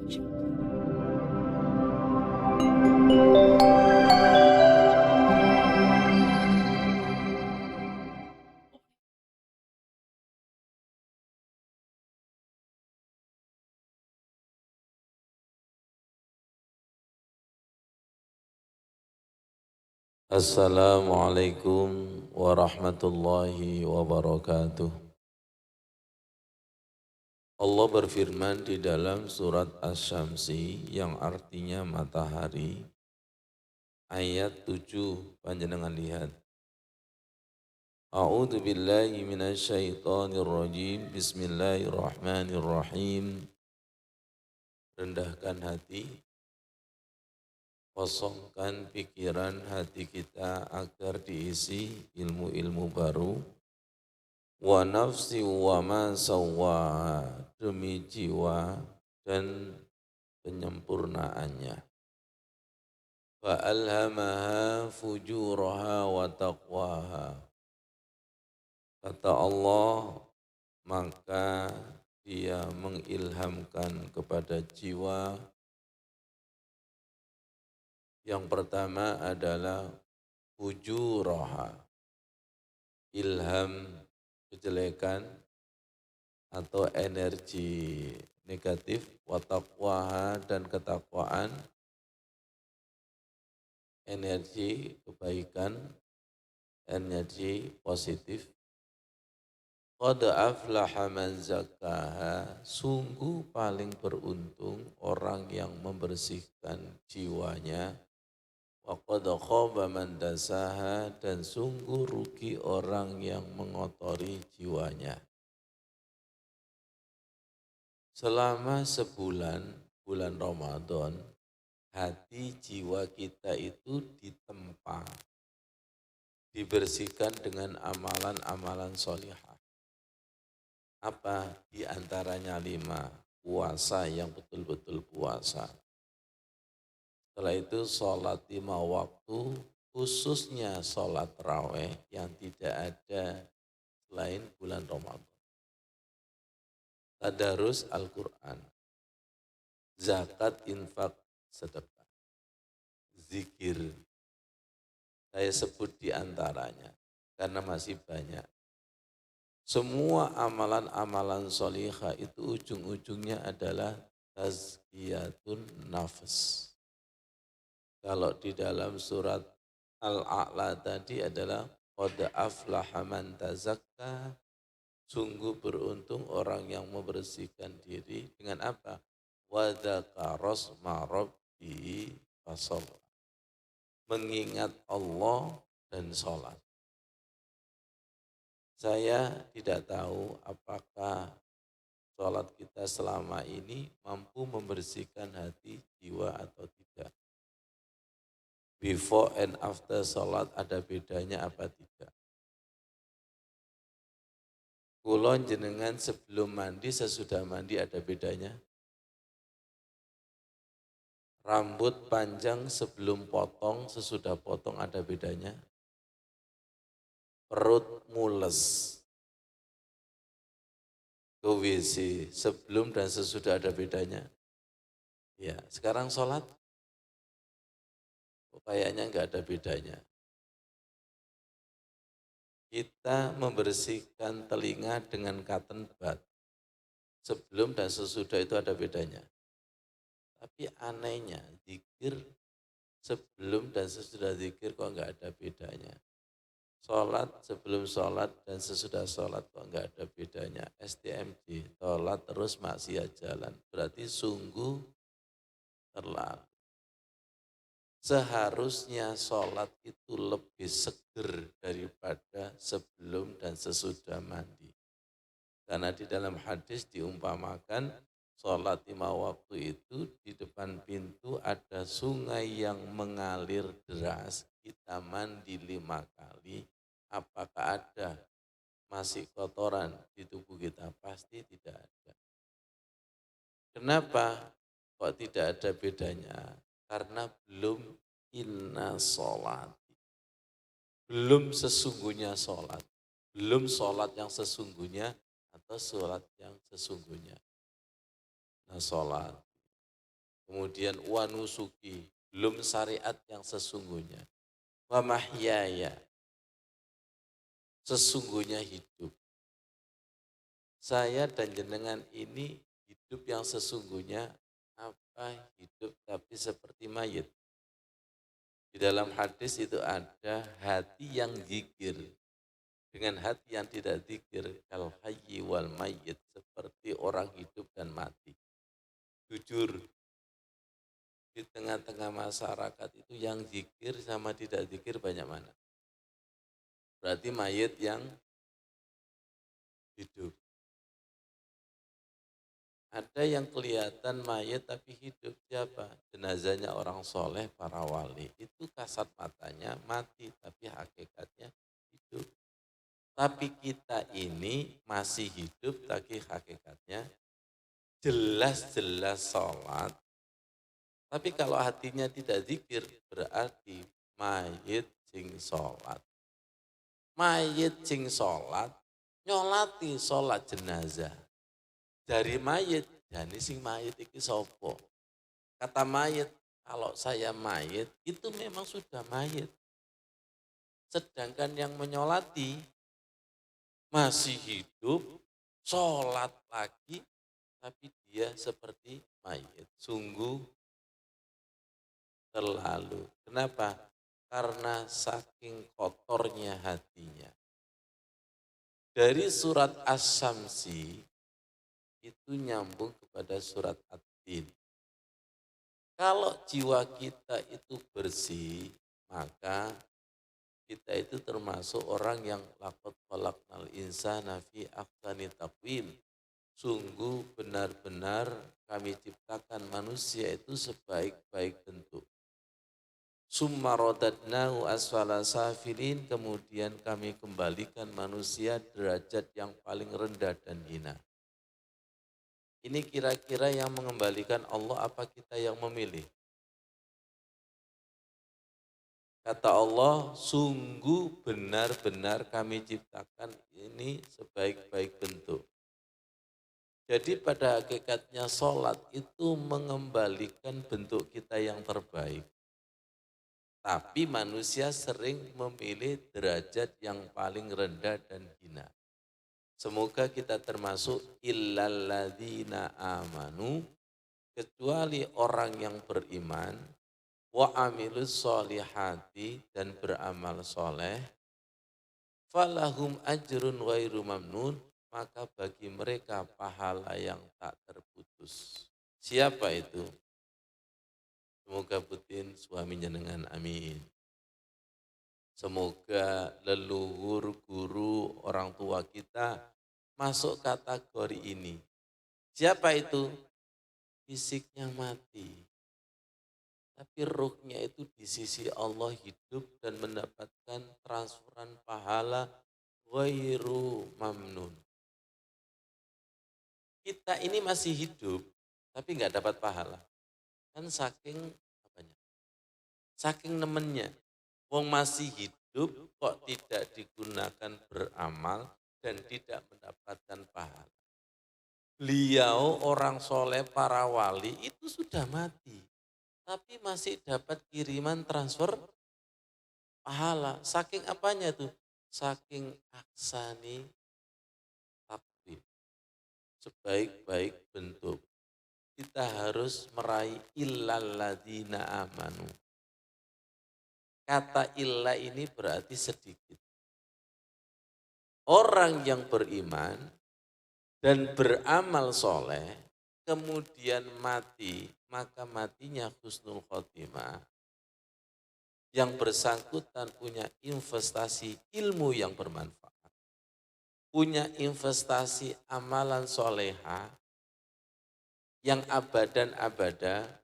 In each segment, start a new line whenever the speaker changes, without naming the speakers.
Assalamualaikum warahmatullahi wabarakatuh. Allah berfirman di dalam surat Asy-Syamsi yang artinya matahari, ayat 7, panjenengan lihat. A'udzu billahi minasyaitonir rajim. Bismillahirrahmanirrahim. Rendahkan hati, kosongkan pikiran hati kita agar diisi ilmu-ilmu baru. Wa nafsi wa ma sawwaha, demi jiwa dan penyempurnaannya. Fa alhamaha fujuraha wa taqwaha. Kata Allah, maka dia mengilhamkan kepada jiwa. Yang pertama adalah fujuraha, ilham kejelekan atau energi negatif, wa taqwaha, dan ketakwaan, energi kebaikan, energi positif. Qad aflaha man zakkaha, sungguh paling beruntung orang yang membersihkan jiwanya. Wa qad khaba man dasaha, dan sungguh rugi orang yang mengotori jiwanya. Selama sebulan, bulan Ramadan, hati jiwa kita itu ditempa, dibersihkan dengan amalan-amalan sholihah. Apa? Di antaranya 5, puasa yang betul-betul puasa. Setelah itu sholat 5 waktu, khususnya sholat raweh yang tidak ada selain bulan Ramadan. Tadarus Al-Quran, zakat, infak, sedekah, zikir. Saya sebut di antaranya karena masih banyak. Semua amalan-amalan sholihah itu ujung-ujungnya adalah tazkiyatun nafs. Kalau di dalam surat Al-A'la tadi adalah qad aflaha man tazakka, sungguh beruntung orang yang membersihkan diri dengan apa? Wa dzakara asma rabbih fasalla, mengingat Allah dan sholat. Saya tidak tahu apakah sholat kita selama ini mampu membersihkan hati, jiwa atau tidak. Before and after sholat ada bedanya apa tidak? Kulon jenengan sebelum mandi, sesudah mandi ada bedanya? Rambut panjang sebelum potong, sesudah potong ada bedanya? Perut mules ke WC sebelum dan sesudah ada bedanya? Ya, sekarang sholat kayaknya nggak ada bedanya. Kita membersihkan telinga dengan cotton bud. Sebelum dan sesudah itu ada bedanya. Tapi anehnya, zikir sebelum dan sesudah zikir kok nggak ada bedanya. Sholat sebelum sholat dan sesudah sholat kok nggak ada bedanya. STMJ, sholat terus maksiat jalan. Berarti sungguh terlalu. Seharusnya sholat itu lebih seger daripada sebelum dan sesudah mandi. Karena di dalam hadis diumpamakan sholat 5 waktu itu di depan pintu ada sungai yang mengalir deras. Kita mandi 5 kali, apakah ada masih kotoran di tubuh kita? Pasti tidak ada. Kenapa kok tidak ada bedanya? Karena belum inna sholat. Belum sesungguhnya sholat. Belum sholat yang sesungguhnya atau sholat yang sesungguhnya. Nah sholat. kemudian wa nusuki, belum syariat yang sesungguhnya, wa mahyaya, sesungguhnya hidup. Saya dan jenengan ini hidup yang sesungguhnya apa hidup tapi seperti mayit. Di dalam hadis itu ada hati yang zikir dengan hati yang tidak zikir, kal hayyi wal mayyit, seperti orang hidup dan mati. Jujur, di tengah-tengah masyarakat itu yang zikir sama tidak zikir banyak mana? Berarti mayit yang hidup. Ada yang kelihatan mayat tapi hidup, siapa? Jenazahnya orang soleh, para wali. Itu kasat matanya mati, tapi hakikatnya hidup. Tapi kita ini masih hidup, tapi hakikatnya jelas-jelas sholat. Tapi kalau hatinya tidak zikir, berarti mayit sing sholat. Mayit sing sholat, nyolati sholat jenazah. Dari mayit, jadi sing mayit iki sopo. Kata mayit, kalau saya mayit itu memang sudah mayit. Sedangkan yang menyolati masih hidup, sholat lagi, tapi dia seperti mayit. Sungguh terlalu. Kenapa? Karena saking kotornya hatinya. Dari surat As-Samsi itu nyambung kepada surat At-Tin. Kalau jiwa kita itu bersih, maka kita itu termasuk orang yang laqad khalaqnal insana fi ahsani taqwim. Sungguh benar-benar kami ciptakan manusia itu sebaik-baik bentuk. Summa radadnahu asfala safilin, kemudian kami kembalikan manusia derajat yang paling rendah dan hina. Ini kira-kira yang mengembalikan Allah apa kita yang memilih? Kata Allah, sungguh benar-benar kami ciptakan ini sebaik-baik bentuk. Jadi pada hakikatnya sholat itu mengembalikan bentuk kita yang terbaik. Tapi manusia sering memilih derajat yang paling rendah dan hina. Semoga kita termasuk illalladzina amanu, kecuali orang yang beriman, wa amilus solihati, dan beramal soleh, falahum ajrun wairu mamnun, maka bagi mereka pahala yang tak terputus. Siapa itu? Semoga putin suami jenengan, amin. Semoga leluhur, guru, orang tua kita masuk kategori ini. Siapa itu? Fisiknya mati. Tapi ruhnya itu di sisi Allah hidup dan mendapatkan transferan pahala ghairu mamnun. Kita ini masih hidup, tapi nggak dapat pahala. Kan saking apanya? Saking nemennya. Wong masih hidup kok tidak digunakan beramal dan tidak mendapatkan pahala. Beliau orang soleh, para wali itu sudah mati. Tapi masih dapat kiriman transfer pahala. Saking apanya tuh? Saking aksani takdir. Sebaik-baik bentuk. Kita harus meraih illalladzina amanu. Kata illa ini berarti sedikit. Orang yang beriman dan beramal soleh, kemudian mati, maka matinya husnul khotimah. Yang bersangkutan punya investasi ilmu yang bermanfaat, punya investasi amalan soleha yang abadan abada.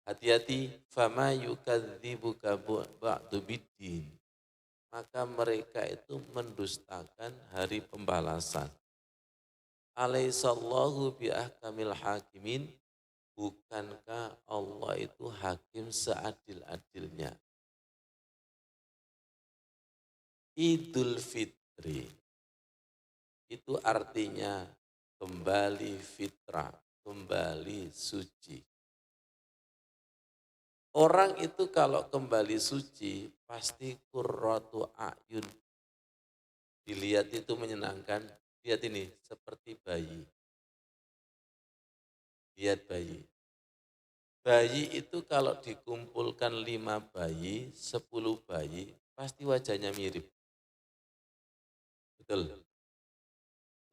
Hati-hati, fama yukadzibuka ba'du biddin. Maka mereka itu mendustakan hari pembalasan. Alaihissallahu biahkamil hakimin. Bukankah Allah itu hakim seadil-adilnya? Idul Fitri itu artinya kembali fitrah, kembali suci. Orang itu kalau kembali suci pasti qurratu a'yun. Dilihat itu menyenangkan. Lihat ini seperti bayi. Lihat bayi. Bayi itu kalau dikumpulkan 5 bayi, 10 bayi, pasti wajahnya mirip. Betul,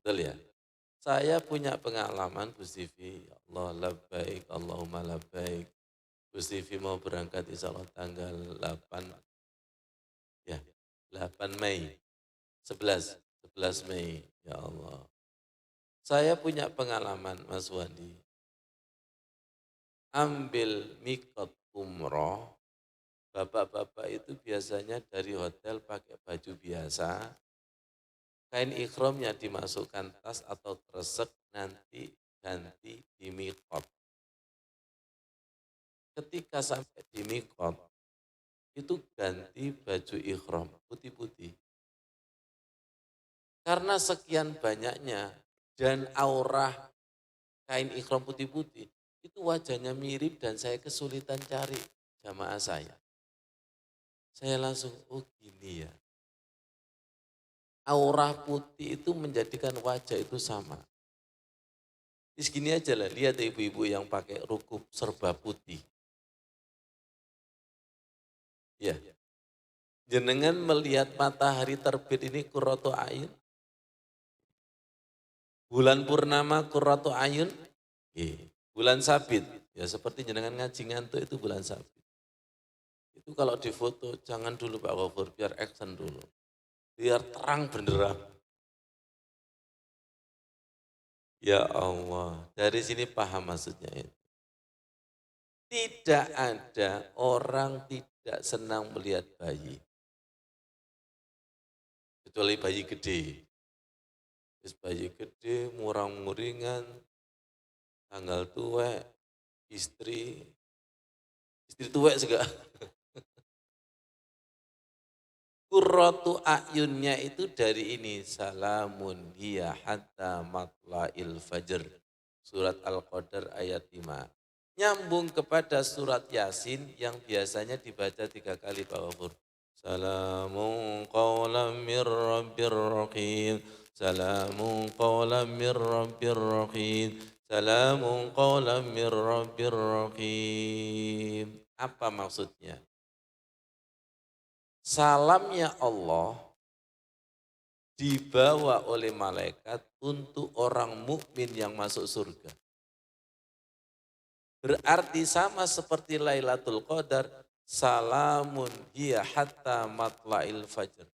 betul ya. Saya punya pengalaman Gus Sivi, ya Allah labbaik, Allahumma labbaik. Gus Sivi mau berangkat insya Allah tanggal 8, ya 8 Mei, 11 Mei, ya Allah. Saya punya pengalaman Mas Wandi, ambil mikot umroh, bapak-bapak itu biasanya dari hotel pakai baju biasa, kain ikhramnya dimasukkan tas atau kresek, nanti ganti di mikot. Ketika sampai di mikot, itu ganti baju ikhram putih-putih. Karena sekian banyaknya dan aura kain ikhram putih-putih, itu wajahnya mirip dan saya kesulitan cari jamaah saya. Saya langsung, oh gini ya. Aura putih itu menjadikan wajah itu sama. Di segini aja lah, lihat ibu-ibu yang pakai rukuk serba putih. Ya, jenengan melihat matahari terbit ini qurratu ayun, bulan purnama qurratu ayun, bulan sabit, ya seperti jenengan ngaji ngantuk itu bulan sabit. Itu kalau difoto jangan dulu Pak Gofur, biar action dulu. Biar terang benderang. Ya Allah, dari sini paham maksudnya itu. Tidak ada orang tidak senang melihat bayi. Kecuali bayi gede. Terus bayi gede, murang-muringan, tanggal tua, istri, istri tua juga. Qurratu a'yunnya itu dari ini, salamun hiya hatta matla'il fajr. Surat Al-Qadar ayat 5. Nyambung kepada surat Yasin yang biasanya dibaca 3 kali Pak Wafur. Salamun qawlam mir rabbir rahim. Salamun qawlam mir rabbir rahim. Salamun qawlam mir rabbir rahim. Apa maksudnya? Salamnya Allah dibawa oleh malaikat untuk orang mukmin yang masuk surga. Berarti sama seperti Lailatul Qadar, salamun hiya hatta matla'il fajr.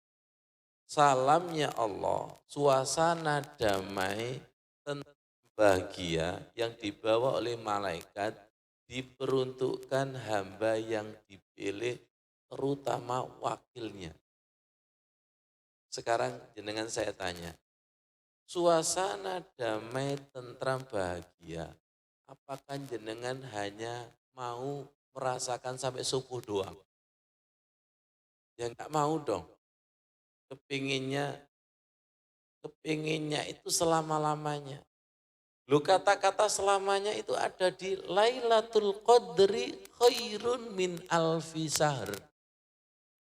Salamnya Allah, suasana damai, tentang bahagia yang dibawa oleh malaikat diperuntukkan hamba yang dipilih, terutama wakilnya. Sekarang jenengan saya tanya, suasana damai, tentram, bahagia, apakah jenengan hanya mau merasakan sampai subuh doang? Ya enggak mau dong. Kepinginnya, kepinginnya itu selama-lamanya. Lu kata-kata selamanya itu ada di Lailatul Qadri khairun min alfi sahr.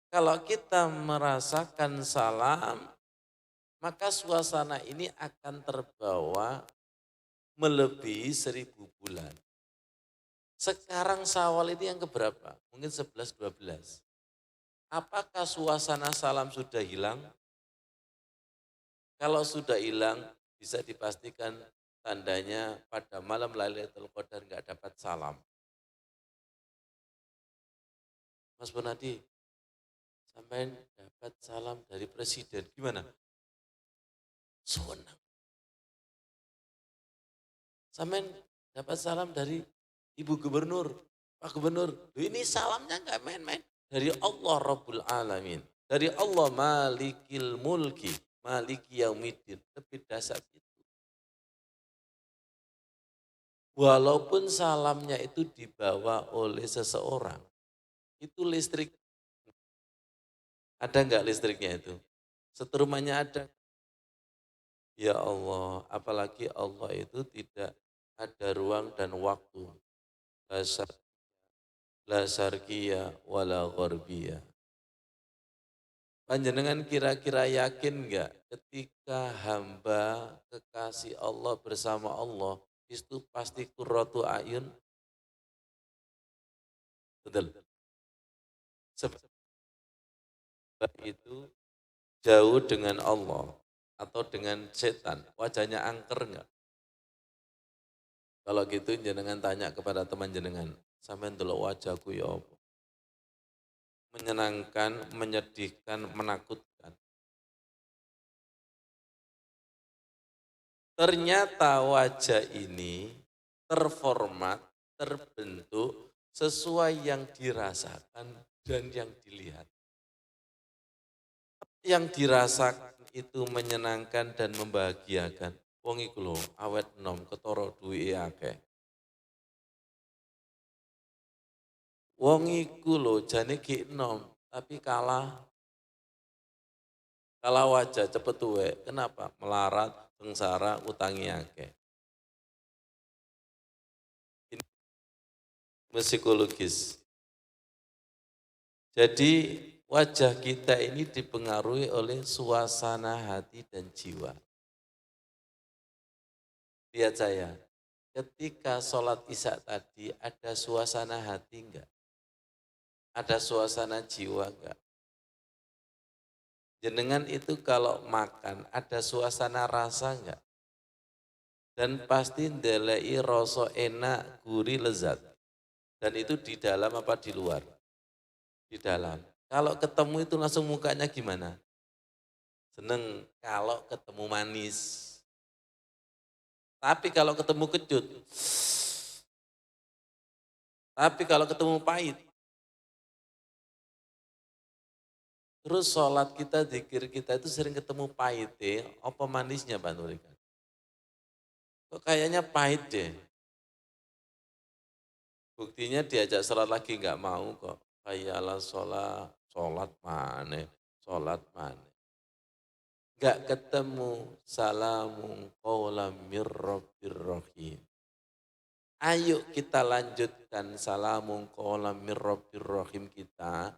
Kalau kita merasakan salam, maka suasana ini akan terbawa melebihi 1000 bulan. Sekarang Syawal ini yang keberapa? Mungkin 11, 12. Apakah suasana salam sudah hilang? Kalau sudah hilang, bisa dipastikan tandanya pada malam Lailatul Qadar nggak dapat salam. Mas Bonadi, sampai dapat salam dari presiden, gimana? Senang. Sampai dapat salam dari Ibu Gubernur, Pak Gubernur. Ini salamnya nggak main-main. Dari Allah Rabbul Alamin. Dari Allah Malikil Mulki. Maliki Yaumiddin. Lebih dasar itu. Walaupun salamnya itu dibawa oleh seseorang. Itu listrik. Ada nggak listriknya itu? Seterumannya ada. Ya Allah, apalagi Allah itu tidak ada ruang dan waktu. Bahasa la syarqiyya wala gharbiyya. Panjenengan kira-kira yakin enggak ketika hamba kekasih Allah bersama Allah itu pasti qurratu ayun? Betul. Sebab itu jauh dengan Allah atau dengan setan, wajahnya angker enggak? Kalau gitu jenengan tanya kepada teman jenengan, sampean delok wajahku ya apa? Menyenangkan, menyedihkan, menakutkan. Ternyata wajah ini terformat, terbentuk sesuai yang dirasakan dan yang dilihat. Yang dirasakan itu menyenangkan dan membahagiakan. Wong iku lho awet nom ketara duwike akeh. Wong iku lho jane gek enom tapi kalah wajah cepet tuwek. Kenapa? Melarat, sengsara, utangi akeh. Ini psikologis. Jadi wajah kita ini dipengaruhi oleh suasana hati dan jiwa. Lihat saya, ketika sholat isya tadi ada suasana hati enggak? Ada suasana jiwa enggak? Jenengan itu kalau makan ada suasana rasa enggak? Dan pasti ndelei rasa enak, gurih, lezat. Dan itu di dalam apa di luar? Di dalam. Kalau ketemu itu langsung mukanya gimana? Seneng kalau ketemu manis. Tapi kalau ketemu kecut, tapi kalau ketemu pahit, terus sholat kita, zikir kita itu sering ketemu pahit deh, apa manisnya Pak Nurikan? Kok kayaknya pahit deh. Buktinya diajak sholat lagi nggak mau kok. Kayalah sholat, sholat mana, sholat mana. Nggak ketemu salamun qawlam mir rabbir rahim. Ayo kita lanjutkan salamun qawlam mir rabbir rahim kita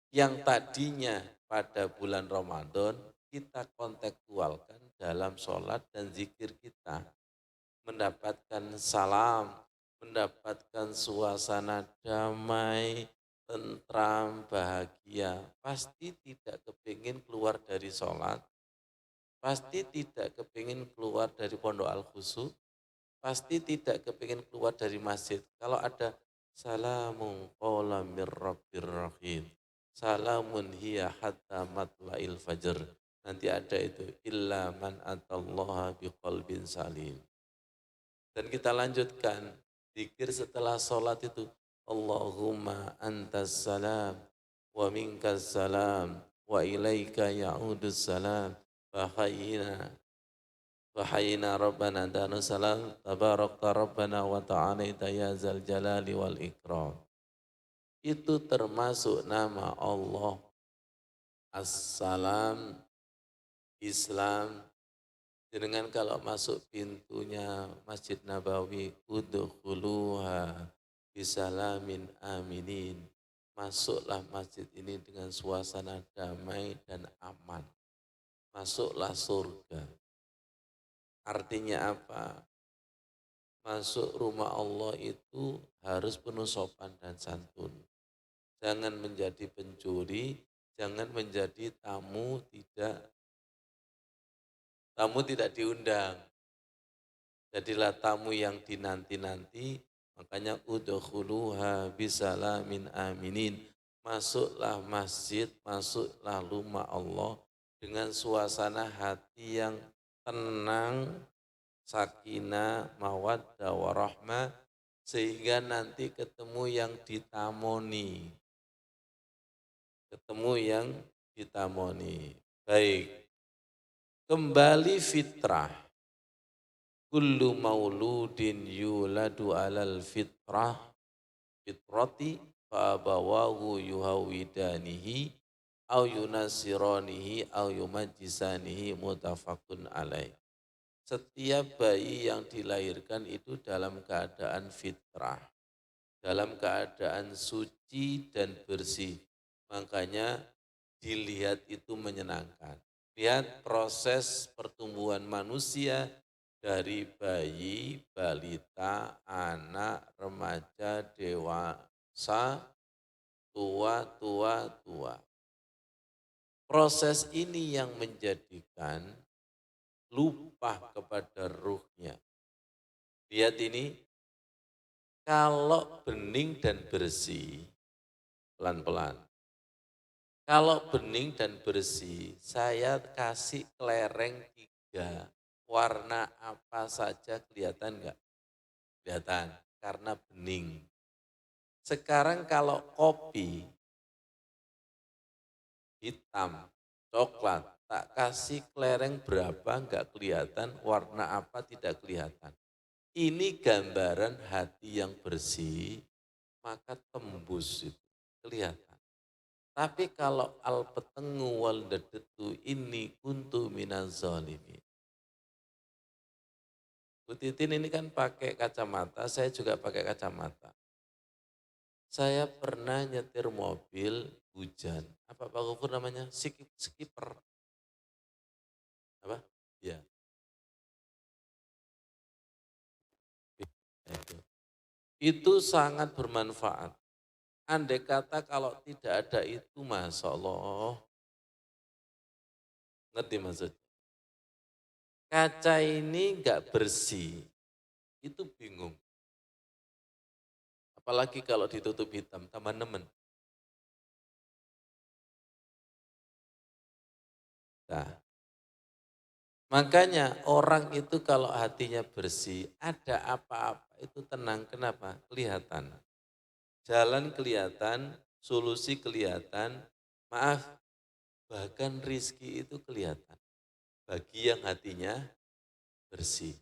yang tadinya pada bulan Ramadan kita kontekstualkan dalam sholat dan zikir kita. Mendapatkan salam, mendapatkan suasana damai, tentram, bahagia. Pasti tidak kepingin keluar dari sholat, pasti tidak kepingin keluar dari pondok al-khusu, pasti tidak kepingin keluar dari masjid. Kalau ada salamun qawlam mir rabbir rahim. Salamun hiya hatta matla'il fajr. Nanti ada itu illa man atallaha biqalbin salim. Dan kita lanjutkan zikir setelah sholat itu Allahumma antas salam wa minkas salam wa ilaika ya'udus salam wa hayyina rabbana danu salam tabarakta rabbana wa ta'alaita ya zal jalali wal ikram. Itu termasuk nama Allah As-Salam, Islam. Dengan kalau masuk pintunya Masjid Nabawi, udkhuluha bisalamin aminin. Masuklah masjid ini dengan suasana damai dan aman. Masuklah surga. Artinya apa? Masuk rumah Allah itu harus penuh sopan dan santun. Jangan menjadi pencuri, jangan menjadi tamu tidak diundang. Jadilah tamu yang dinanti-nanti, makanya udkhuluha bisalamin aminin. Masuklah masjid, masuklah rumah Allah dengan suasana hati yang tenang, sakinah, mawaddah, warahmah, sehingga nanti ketemu yang ditamoni. Ketemu yang ditamoni. Baik, kembali fitrah. Kullu mauludin yuladu alal fitrati fa'abawahu yuhawidanihi au yunasiranihi au yumajisanihi mutafakun alaih. Setiap bayi yang dilahirkan itu dalam keadaan fitrah. dalam keadaan suci dan bersih. Makanya dilihat itu menyenangkan. Lihat proses pertumbuhan manusia dari bayi, balita, anak, remaja, dewasa, tua, tua, tua. Proses ini yang menjadikan lupa kepada ruhnya. Lihat ini, kalau bening dan bersih, pelan-pelan. Kalau bening dan bersih, saya kasih kelereng 3. Warna apa saja kelihatan enggak? Kelihatan, karena bening. Sekarang kalau kopi, hitam, coklat, tak kasih kelereng berapa enggak kelihatan, warna apa tidak kelihatan. Ini gambaran hati yang bersih, maka tembus itu, kelihatan. Tapi kalau al-petengu wal dedetu ini kuntu minaz zalimin. Bu Titin ini kan pakai kacamata, saya juga pakai kacamata. Saya pernah nyetir mobil hujan. Apa Pak Gufur namanya? Skipper. Apa? Ya. Itu sangat bermanfaat. Andai kata kalau tidak ada itu, Masya Allah, ngerti maksudnya? Kaca ini enggak bersih, itu bingung. Apalagi kalau ditutup hitam, tambah nemen. Nah, makanya orang itu kalau hatinya bersih, ada apa-apa itu tenang. Kenapa? Kelihatan. Jalan kelihatan, solusi kelihatan, maaf, bahkan rizki itu kelihatan. Bagi yang hatinya bersih.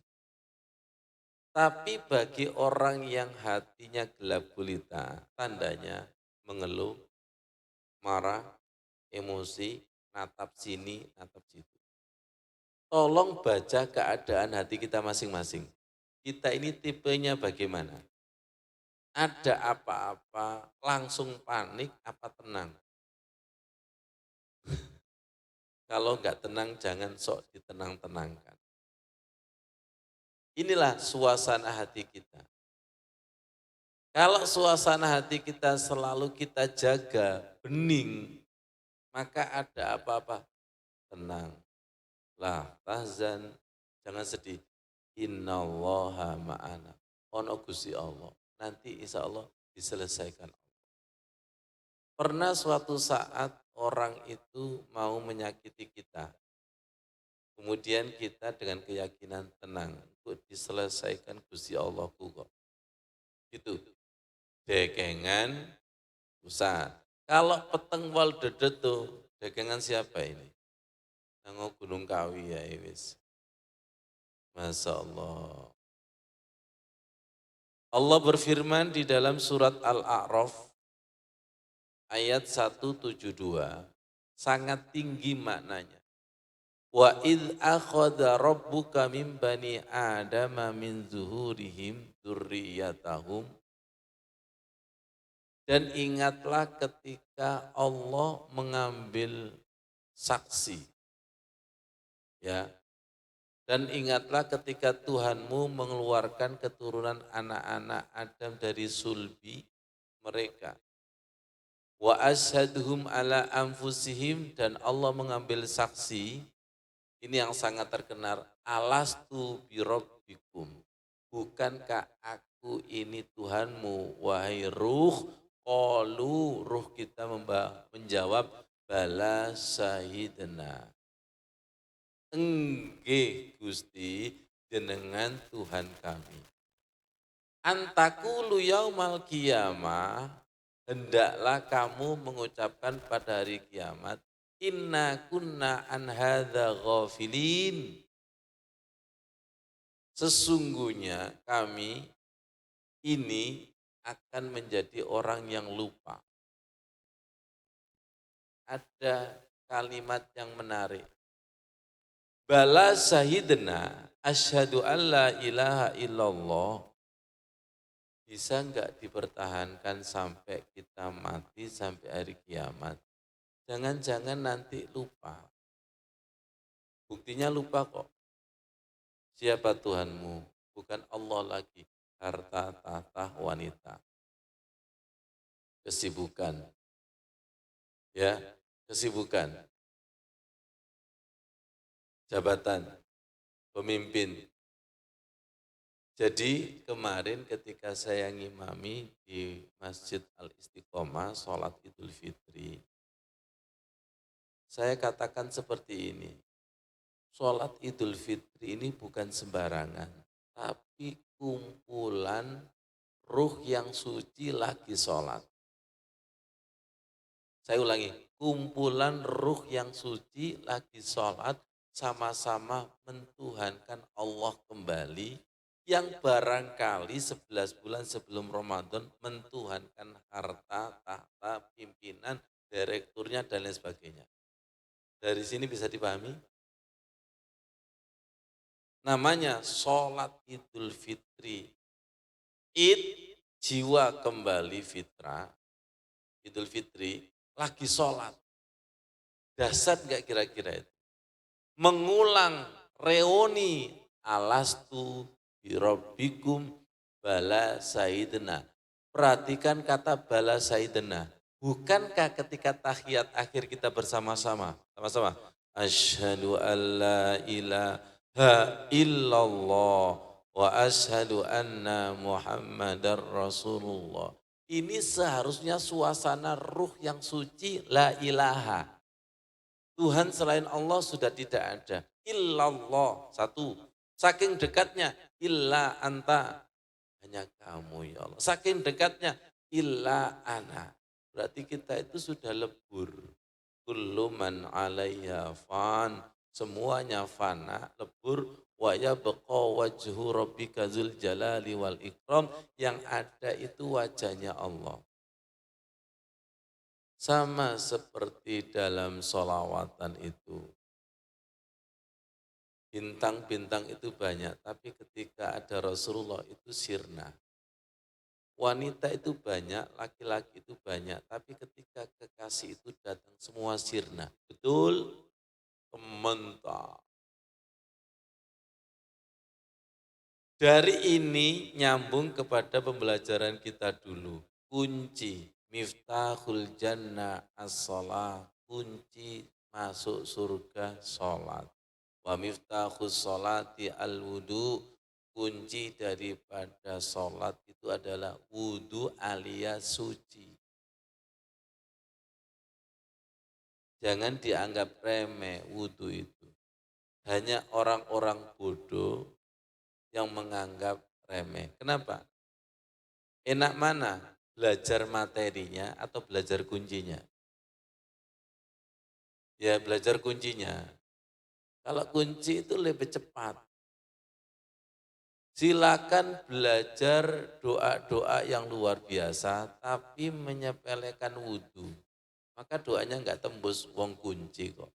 Tapi bagi orang yang hatinya gelap gulita, tandanya mengeluh, marah, emosi, natap sini, natap situ. Tolong baca keadaan hati kita masing-masing. Kita ini tipenya bagaimana? Ada apa-apa, langsung panik, apa tenang? Kalau enggak tenang, jangan sok ditenang-tenangkan. Inilah suasana hati kita. Kalau suasana hati kita selalu kita jaga, bening, maka ada apa-apa, tenang. Lah, tahzan, jangan sedih. Innallaha ma'ana. Ono Gusti Allah. Nanti insya Allah diselesaikan. Pernah suatu saat orang itu mau menyakiti kita. Kemudian kita dengan keyakinan tenang, untuk diselesaikan Gusti Allah kok. Itu dekengan usah. Kalau peteng wal dedet tuh, dekengan siapa ini? Nanggo Gunung Kawi ya wis. Masya Allah. Allah berfirman di dalam surat Al-A'raf ayat 172, sangat tinggi maknanya. Wa id akhadha rabbuka min bani adama min zuhurihim dzurriyyatahum. Dan ingatlah ketika Allah mengambil saksi. Ya. Dan ingatlah ketika Tuhanmu mengeluarkan keturunan anak-anak Adam dari sulbi mereka. Wa ashadhum ala anfusihim, dan Allah mengambil saksi. Ini yang sangat terkenal. Alastu birabbikum. Bukankah aku ini Tuhanmu, wahai ruh? Qalu, ruh kita menjawab, bala syahidna. Enggih Gusti, jenengan Tuhan kami. Antakulu yaumal qiyamah, hendaklah kamu mengucapkan pada hari kiamat, inna kunna an hadza ghafilin. Sesungguhnya kami ini akan menjadi orang yang lupa. Ada kalimat yang menarik. Bala syahidna asyhadu an la ilaha illallah. bisa enggak dipertahankan sampai kita mati, sampai hari kiamat. Jangan-jangan nanti lupa. Buktinya lupa kok. Siapa Tuhanmu? Bukan Allah lagi. Harta, tahta, wanita. Kesibukan. Ya, kesibukan. Jabatan. Pemimpin. Jadi kemarin ketika saya ngimami di Masjid Al-Istiqomah, sholat Idul Fitri, saya katakan seperti ini, sholat Idul Fitri ini bukan sembarangan, tapi kumpulan ruh yang suci lagi sholat. Saya ulangi, kumpulan ruh yang suci lagi sholat, sama-sama mentuhankan Allah kembali, yang barangkali 11 bulan sebelum Ramadan mentuhankan harta, tahta, pimpinan, direkturnya, dan lain sebagainya. Dari sini bisa dipahami? Namanya sholat Idul Fitri. Id, jiwa kembali fitrah, Idul Fitri, lagi sholat. Dasar nggak kira-kira itu? Mengulang reuni alastu birobbikum bala sayyidina. Perhatikan kata bala sayyidina. Bukankah ketika tahiyat akhir kita bersama-sama? Sama-sama. Asyhadu an la ilaha illallah wa asyhadu anna muhammadar rasulullah. Ini seharusnya suasana ruh yang suci la ilaha. Tuhan selain Allah sudah tidak ada. Illallah, satu. Saking dekatnya, illa anta. Hanya kamu ya Allah. Saking dekatnya, illa ana. Berarti kita itu sudah lebur. Kullu man alaiha fan. Semuanya fana, lebur. Wa yabqa wajhu rabbika dzul jalali wal ikram. Yang ada itu wajahnya Allah. Sama seperti dalam sholawatan itu. Bintang-bintang itu banyak, tapi ketika ada Rasulullah itu sirna. Wanita itu banyak, laki-laki itu banyak, tapi ketika kekasih itu datang semua sirna. Betul? Kementak. Dari ini nyambung kepada pembelajaran kita dulu. Kunci miftahul jannah as-shalah, kunci masuk surga sholat. Wa miftahus sholati al-wudu, kunci daripada sholat itu adalah wudu alias suci. Jangan dianggap remeh wudu itu. Hanya orang-orang bodoh yang menganggap remeh. Kenapa? Enak mana? Belajar materinya atau belajar kuncinya? Ya belajar kuncinya. Kalau kunci itu lebih cepat. Silakan belajar doa-doa yang luar biasa, tapi menyepelekan wudhu. Maka doanya enggak tembus, wong kunci kok.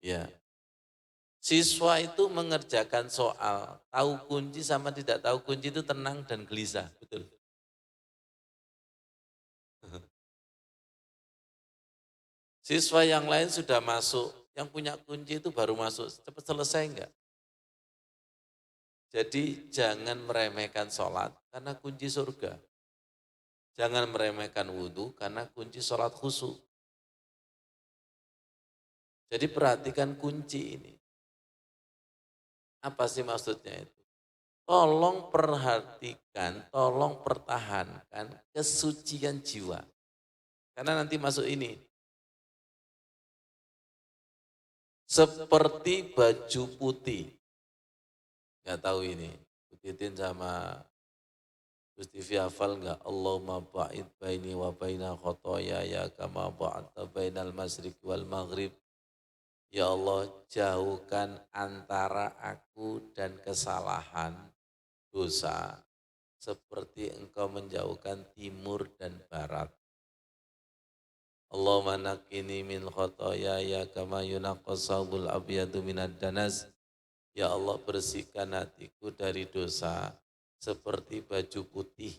Ya, siswa itu mengerjakan soal, tahu kunci sama tidak tahu kunci itu tenang dan gelisah, betul. Siswa yang lain sudah masuk, yang punya kunci itu baru masuk, cepat selesai enggak? Jadi jangan meremehkan sholat karena kunci surga. Jangan meremehkan wudhu karena kunci sholat khusyuk. Jadi perhatikan kunci ini. Apa sih maksudnya itu? Tolong perhatikan, tolong pertahankan kesucian jiwa. Karena nanti masuk ini. Seperti baju putih. Gak tahu ini. Titin sama Gus TV hafal enggak? Allahumma ba'id baini wa baina khotoya ya kama ba'adta bainal masrik wal maghrib. Ya Allah, jauhkan antara aku dan kesalahan, dosa, seperti engkau menjauhkan timur dan barat. Allahumma nakini min khotoya ya kama yunaqqas saubul abyadu minad danas. Ya Allah, bersihkan hatiku dari dosa seperti baju putih.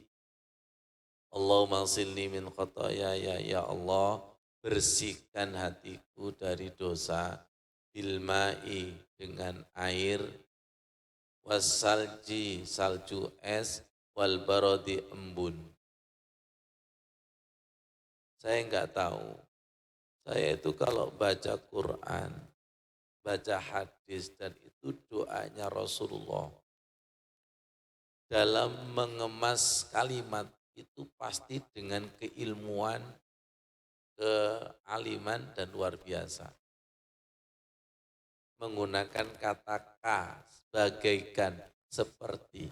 Allahumma silni min khotoya ya Allah, bersihkan hatiku dari dosa bilma'i dengan air, wasalji salju es, wal barodi embun. Saya enggak tahu. Saya itu kalau baca Quran, baca hadis dan itu doanya Rasulullah dalam mengemas kalimat itu pasti dengan keilmuan, kealiman dan luar biasa. Menggunakan kata ka, bagaikan, seperti.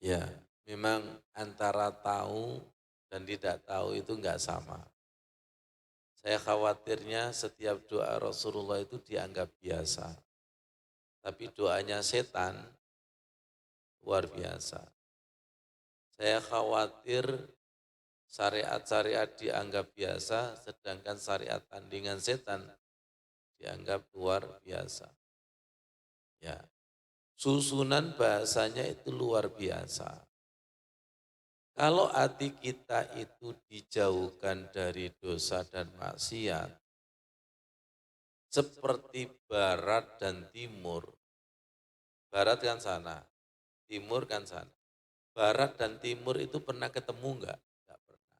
Ya, memang antara tahu dan tidak tahu itu enggak sama. Saya khawatirnya setiap doa Rasulullah itu dianggap biasa. Tapi doanya setan luar biasa. Saya khawatir syariat-syariat dianggap biasa, sedangkan syariat tandingan setan dianggap luar biasa. Ya, susunan bahasanya itu luar biasa. Kalau hati kita itu dijauhkan dari dosa dan maksiat, seperti barat dan timur, barat kan sana, timur kan sana. Barat dan timur itu pernah ketemu enggak? Enggak pernah.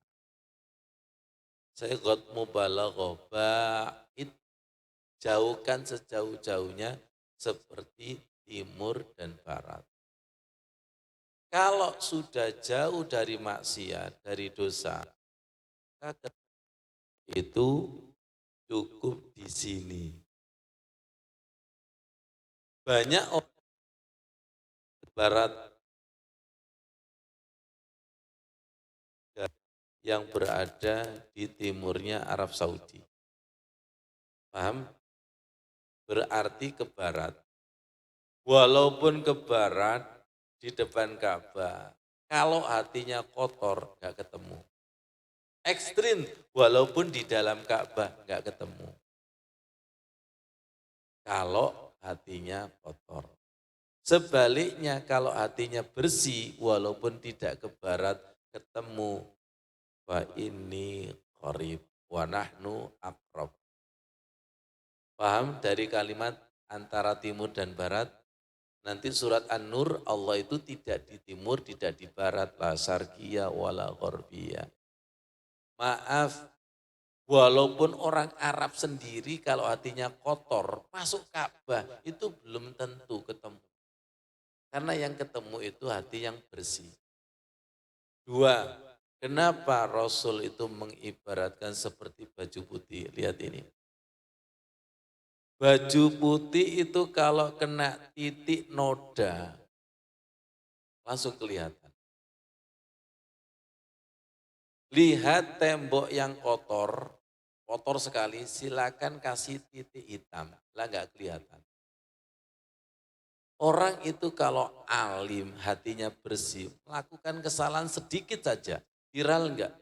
Saya got mubalaghah, ba'id, jauhkan sejauh-jauhnya seperti timur dan barat. Kalau sudah jauh dari maksiat, dari dosa, itu cukup di sini. Banyak orang barat yang berada di timurnya Arab Saudi. Paham? Berarti ke barat. Walaupun ke barat di depan Ka'bah, kalau hatinya kotor nggak ketemu. Ekstrim, walaupun di dalam Ka'bah nggak ketemu. Kalau hatinya kotor. Sebaliknya kalau hatinya bersih, walaupun tidak ke barat, ketemu. Wa ini qarib, wa nahnu aqrab. Paham dari kalimat antara timur dan barat? Nanti surat An-Nur, Allah itu tidak di timur, tidak di barat. La sarqiyya wala gharbiyya. Maaf, walaupun orang Arab sendiri kalau hatinya kotor, masuk Ka'bah itu belum tentu ketemu. Karena yang ketemu itu hati yang bersih. Dua, kenapa Rasul itu mengibaratkan seperti baju putih? Lihat ini. Baju putih itu kalau kena titik noda, langsung kelihatan. Lihat tembok yang kotor, kotor sekali, silakan kasih titik hitam, lah nggak kelihatan. Orang itu kalau alim, hatinya bersih, melakukan kesalahan sedikit saja, viral enggak?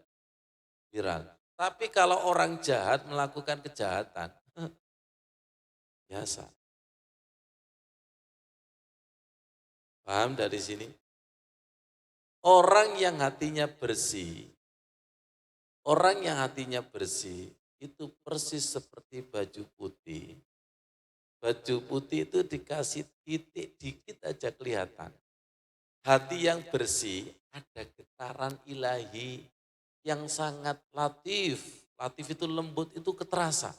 Viral. Tapi kalau orang jahat melakukan kejahatan, biasa. Paham dari sini? Orang yang hatinya bersih, orang yang hatinya bersih, itu persis seperti baju putih. Baju putih itu dikasih titik dikit aja kelihatan. Hati yang bersih ada getaran ilahi yang sangat latif. Latif itu lembut, itu keterasa.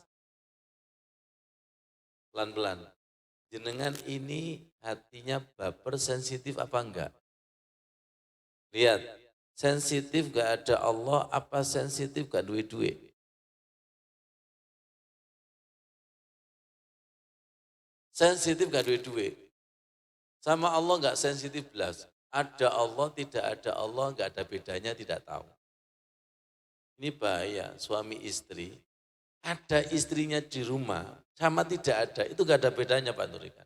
Pelan-pelan. Jenengan ini hatinya baper, sensitif apa enggak? Lihat, sensitif gak ada Allah, apa sensitif gak duit-duit? Sensitif gak duit-duit? Sama Allah gak sensitif belas. Ada Allah, tidak ada Allah, gak ada bedanya, tidak tahu. Ini bahaya, suami istri, ada istrinya di rumah, sama tidak ada, itu gak ada bedanya Pak Nurikan.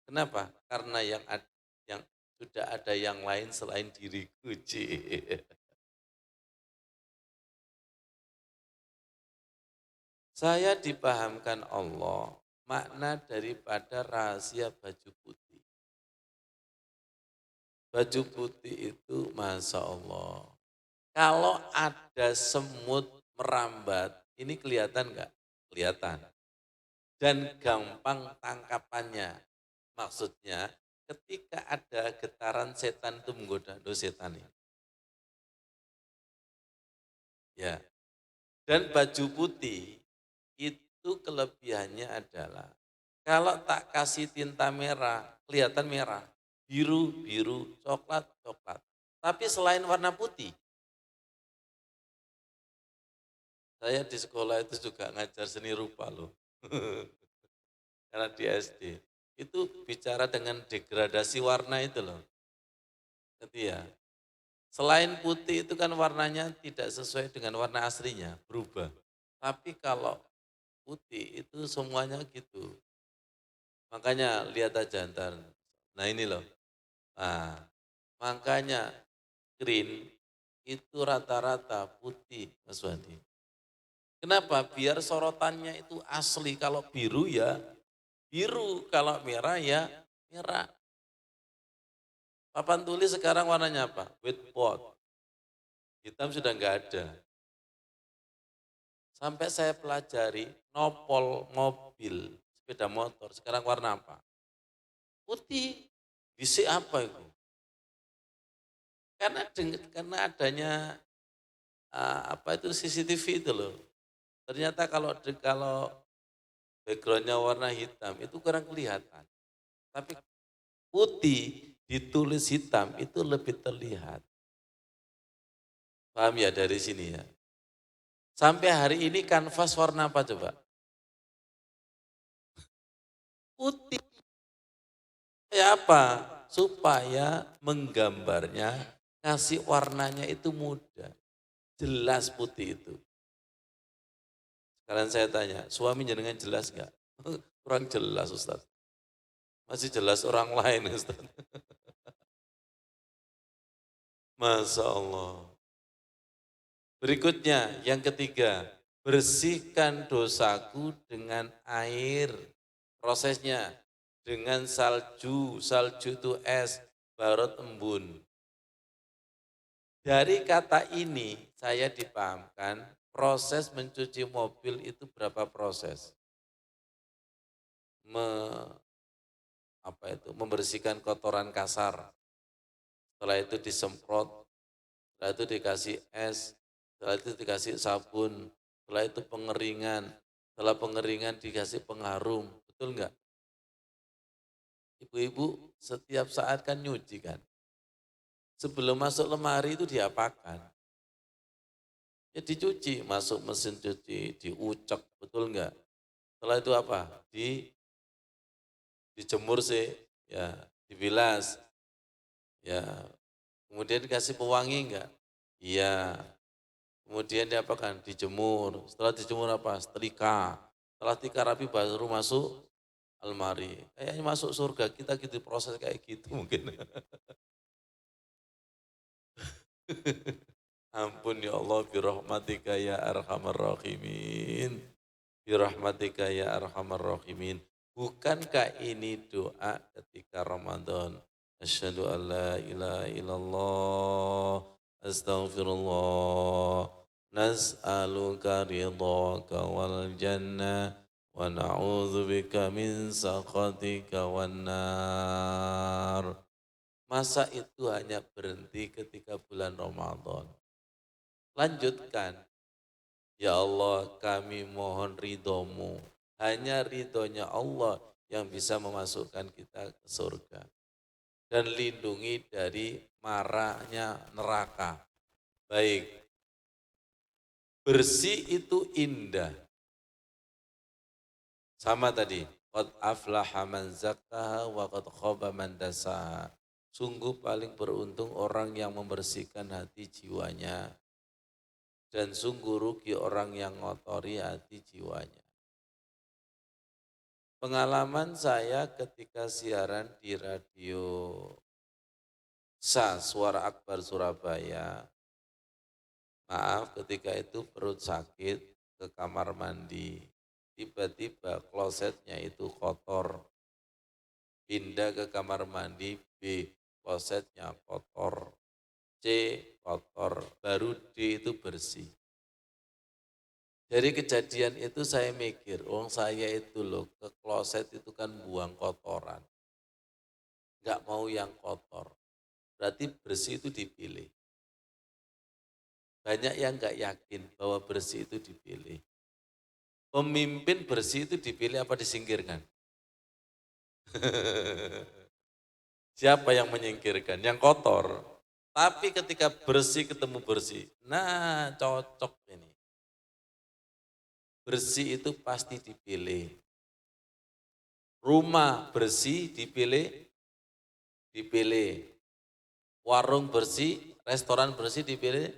Kenapa? Karena yang sudah ada yang lain selain diriku. Saya dipahamkan Allah makna daripada rahasia baju putih. Baju putih itu Masya Allah. Kalau ada semut merambat, ini kelihatan nggak? Kelihatan. Dan gampang tangkapannya. Maksudnya ketika ada getaran setan itu menggoda, setan ini. Ya. Dan baju putih itu kelebihannya adalah kalau tak kasih tinta merah, kelihatan merah. Biru, biru, coklat, coklat. Tapi selain warna putih, saya di sekolah itu juga ngajar seni rupa loh. Karena di SD. Itu bicara dengan degradasi warna itu loh. Gitu ya. Selain putih itu kan warnanya tidak sesuai dengan warna aslinya, berubah. Tapi kalau putih itu semuanya gitu. Makanya lihat aja ntar. Nah ini loh. Nah, makanya green itu rata-rata putih Mas Wandi. Kenapa? Biar sorotannya itu asli. Kalau biru ya biru, kalau merah ya merah. Papan tulis sekarang warnanya apa? Whiteboard. Hitam sudah enggak ada. Sampai saya pelajari nopol mobil, sepeda motor, sekarang warna apa? Putih. Bisi apa itu? Karena adanya apa itu CCTV itu loh. Ternyata kalau backgroundnya warna hitam itu kurang kelihatan. Tapi putih ditulis hitam itu lebih terlihat. Paham ya dari sini ya? Sampai hari ini kanvas warna apa coba? Putih. Ya apa? Supaya menggambarnya, ngasih warnanya itu mudah. Jelas putih itu. Sekarang saya tanya, suami jenengan jelas nggak? Kurang jelas Ustaz. Masih jelas orang lain Ustaz. Masya Allah. Berikutnya, yang ketiga, bersihkan dosaku dengan air. Prosesnya, dengan salju, salju itu es, barot embun. Dari kata ini saya dipahamkan proses mencuci mobil itu berapa proses. Membersihkan kotoran kasar. Setelah itu disemprot, setelah itu dikasih es, setelah itu dikasih sabun, setelah itu pengeringan, setelah pengeringan dikasih pengharum, betul enggak? Ibu-ibu setiap saat kan nyuci kan. Sebelum masuk lemari itu diapakan? Ya dicuci, masuk mesin cuci, diucek, betul enggak? Setelah itu apa? Dijemur sih, ya, dibilas, ya. Kemudian dikasih pewangi enggak? Iya. Kemudian diapakan? Dijemur. Setelah dijemur apa? Setrika. Setelah tika rapi baru masuk almari. Kayaknya masuk surga kita gitu proses kayak gitu mungkin. Ampun ya Allah birahmatika ya arhamar rahimin. Birahmatika ya arhamar rahimin. Bukankah ini doa ketika Ramadan? Asyhadu an la ilaha illallah, astaghfirullah, nas'aluka ridhaka wal jannah, wa na'udzubika min sakhatika wan nar. Masa itu hanya berhenti ketika bulan Ramadan? Lanjutkan. Ya Allah kami mohon ridhomu. Hanya ridhonya Allah yang bisa memasukkan kita ke surga. Dan lindungi dari marahnya neraka. Baik, bersih itu indah. Sama tadi, qad aflaha man zakkaha wa qad khaba man dasaha. Sungguh paling beruntung orang yang membersihkan hati jiwanya. Dan sungguh rugi orang yang ngotori hati jiwanya. Pengalaman saya ketika siaran di radio Suara Akbar Surabaya, maaf ketika itu perut sakit ke kamar mandi, tiba-tiba klosetnya itu kotor, pindah ke kamar mandi B, klosetnya kotor, C kotor, baru D itu bersih. Dari kejadian itu saya mikir, saya itu loh ke kloset itu kan buang kotoran. Nggak mau yang kotor, berarti bersih itu dipilih. Banyak yang nggak yakin bahwa bersih itu dipilih. Pemimpin bersih itu dipilih apa disingkirkan? Siapa yang menyingkirkan? Yang kotor. Tapi ketika bersih ketemu bersih, nah cocok ini. Bersih itu pasti dipilih. Rumah bersih dipilih, dipilih. Warung bersih, restoran bersih dipilih.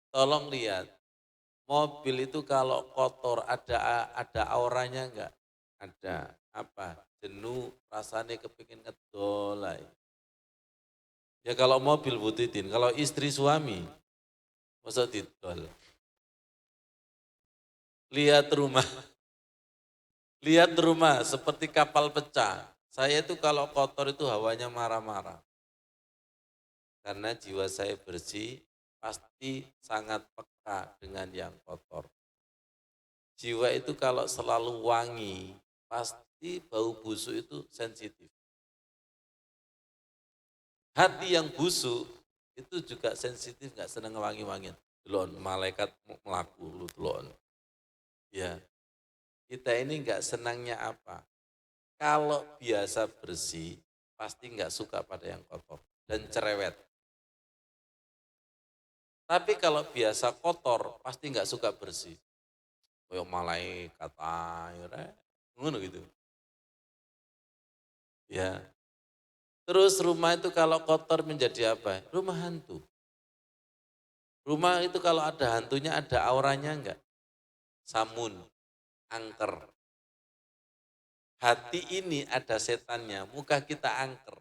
Tolong lihat, mobil itu kalau kotor ada auranya enggak? Ada. Apa? Jenuh, rasanya kepingin ngedolai. Ya kalau mobil butitin, kalau istri suami, masa didol. Lihat rumah, lihat rumah seperti kapal pecah. Saya itu kalau kotor itu hawanya marah-marah. Karena jiwa saya bersih, pasti sangat peka dengan yang kotor. Jiwa itu kalau selalu wangi, pasti bau busuk itu sensitif. Hati yang busuk itu juga sensitif, nggak senang wangi-wangian. Delon, malaikat melaku, lu delon. Ya, kita ini nggak senangnya apa? Kalau biasa bersih, pasti nggak suka pada yang kotor dan cerewet. Tapi kalau biasa kotor, pasti nggak suka bersih. Kayak malaikat air, ngono gitu. Ya, terus rumah itu kalau kotor menjadi apa? Rumah hantu. Rumah itu kalau ada hantunya ada auranya enggak? Samun, angker. Hati ini ada setannya, muka kita angker.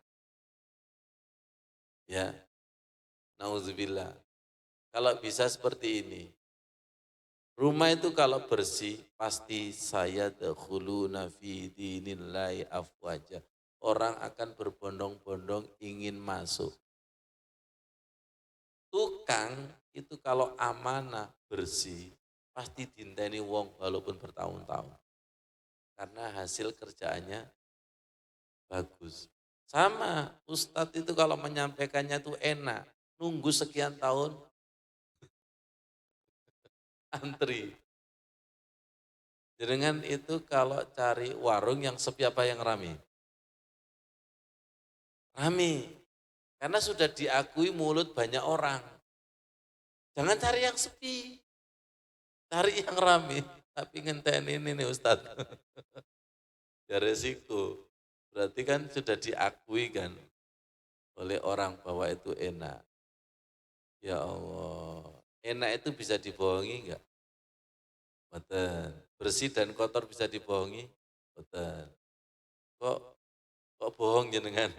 Ya, nauzubillah. Kalau bisa seperti ini. Rumah itu kalau bersih, pasti saya dakhuluna fi dinillahi afwaja. Orang akan berbondong-bondong ingin masuk. Tukang itu kalau amanah, bersih, pasti dinteni wong walaupun bertahun-tahun. Karena hasil kerjaannya bagus. Sama, Ustadz itu kalau menyampaikannya itu enak. Nunggu sekian tahun, antri. Dengan itu kalau cari warung yang sepi apa yang rame? Rame. Karena sudah diakui mulut banyak orang. Jangan cari yang sepi, cari yang rame. Tapi ngenten ini nih Ustadz. Ya resiko. Berarti kan sudah diakui kan oleh orang bahwa itu enak. Ya Allah. Enak itu bisa dibohongi enggak? Betul. Bersih dan kotor bisa dibohongi? Betul. Kok kok bohong jenengan?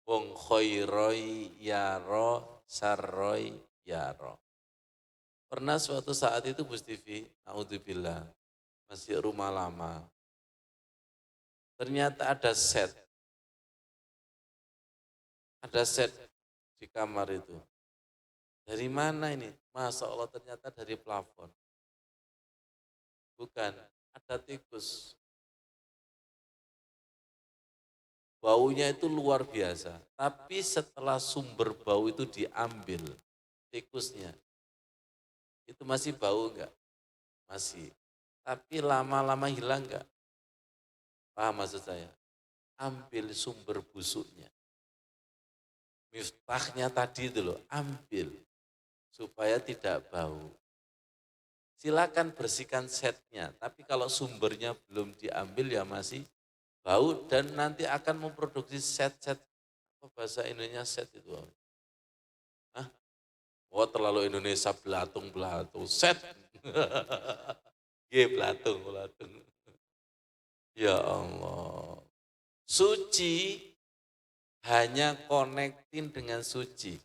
Wong khairoi yaro sarroi yaro. Pernah suatu saat itu Bu Stivi, naudzubillah, masih rumah lama. Ternyata ada set di kamar itu. Dari mana ini? Masya Allah ternyata dari plafon. Bukan, ada tikus. Baunya itu luar biasa. Tapi setelah sumber bau itu diambil tikusnya, itu masih bau enggak? Masih. Tapi lama-lama hilang enggak? Paham maksud saya? Ambil sumber busuknya. Miftahnya tadi itu loh, ambil. Supaya tidak bau. Silakan bersihkan setnya, tapi kalau sumbernya belum diambil ya masih bau dan nanti akan memproduksi set-set, apa bahasa Indonesia set itu? Hah? Oh terlalu Indonesia belatung-belatung, set. Ye belatung-belatung. Ya Allah. Suci hanya connecting dengan suci.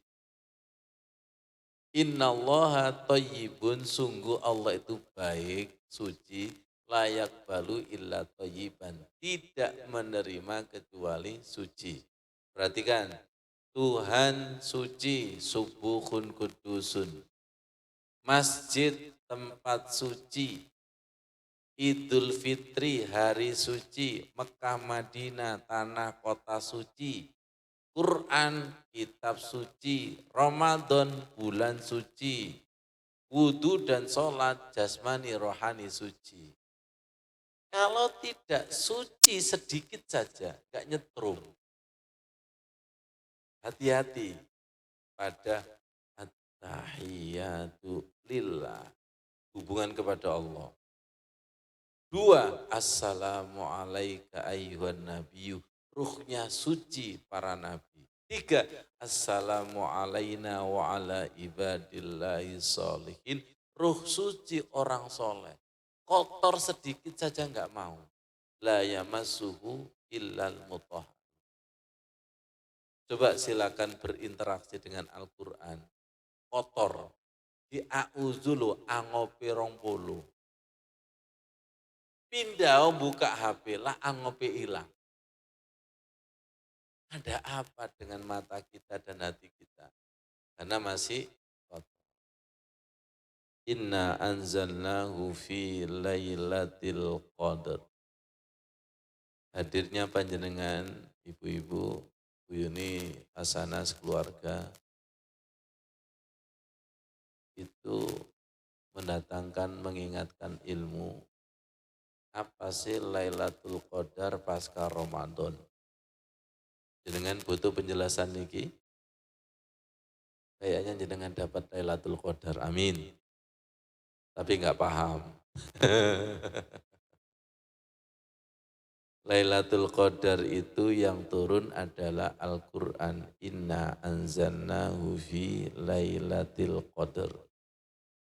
Innallaha thayyibun, sungguh Allah itu baik, suci, layak balu illa thayyiban. Tidak menerima kecuali suci. Perhatikan, Tuhan suci, subuhun kudusun. Masjid tempat suci, Idul Fitri hari suci, Mekah Madinah tanah kota suci, Quran kitab suci, Ramadan bulan suci, wudhu dan sholat jasmani rohani suci. Kalau tidak suci sedikit saja, gak nyetrum. Hati-hati pada at-tahiyatu lillah, hubungan kepada Allah. 2, assalamualaika ayyuhan nabiyyu, ruhnya suci para nabi. 3, assalamu alaina wa ala ibadillahi sholihin, ruh suci orang soleh. Kotor sedikit saja enggak mau. La yamassuhu illal mutahhar. Coba silakan berinteraksi dengan Al-Quran. Kotor. Di auzulu angope rongpolo. Pindah buka HP lah angope hilang. Ada apa dengan mata kita dan hati kita? Karena masih kotor. Inna anzalnahu fi lailatul qadr. Hadirnya panjenengan, ibu-ibu, Bu Yuni, Hasanah sekeluarga, itu mendatangkan, mengingatkan ilmu. Apa sih Lailatul Qadar pasca Ramadan? Jenengan butuh penjelasan niki? Kayaknya jenengan dapat Lailatul Qadar, amin. Tapi nggak paham. Lailatul Qadar itu yang turun adalah Al-Quran. Inna anzalnahu fi Lailatul Qadar.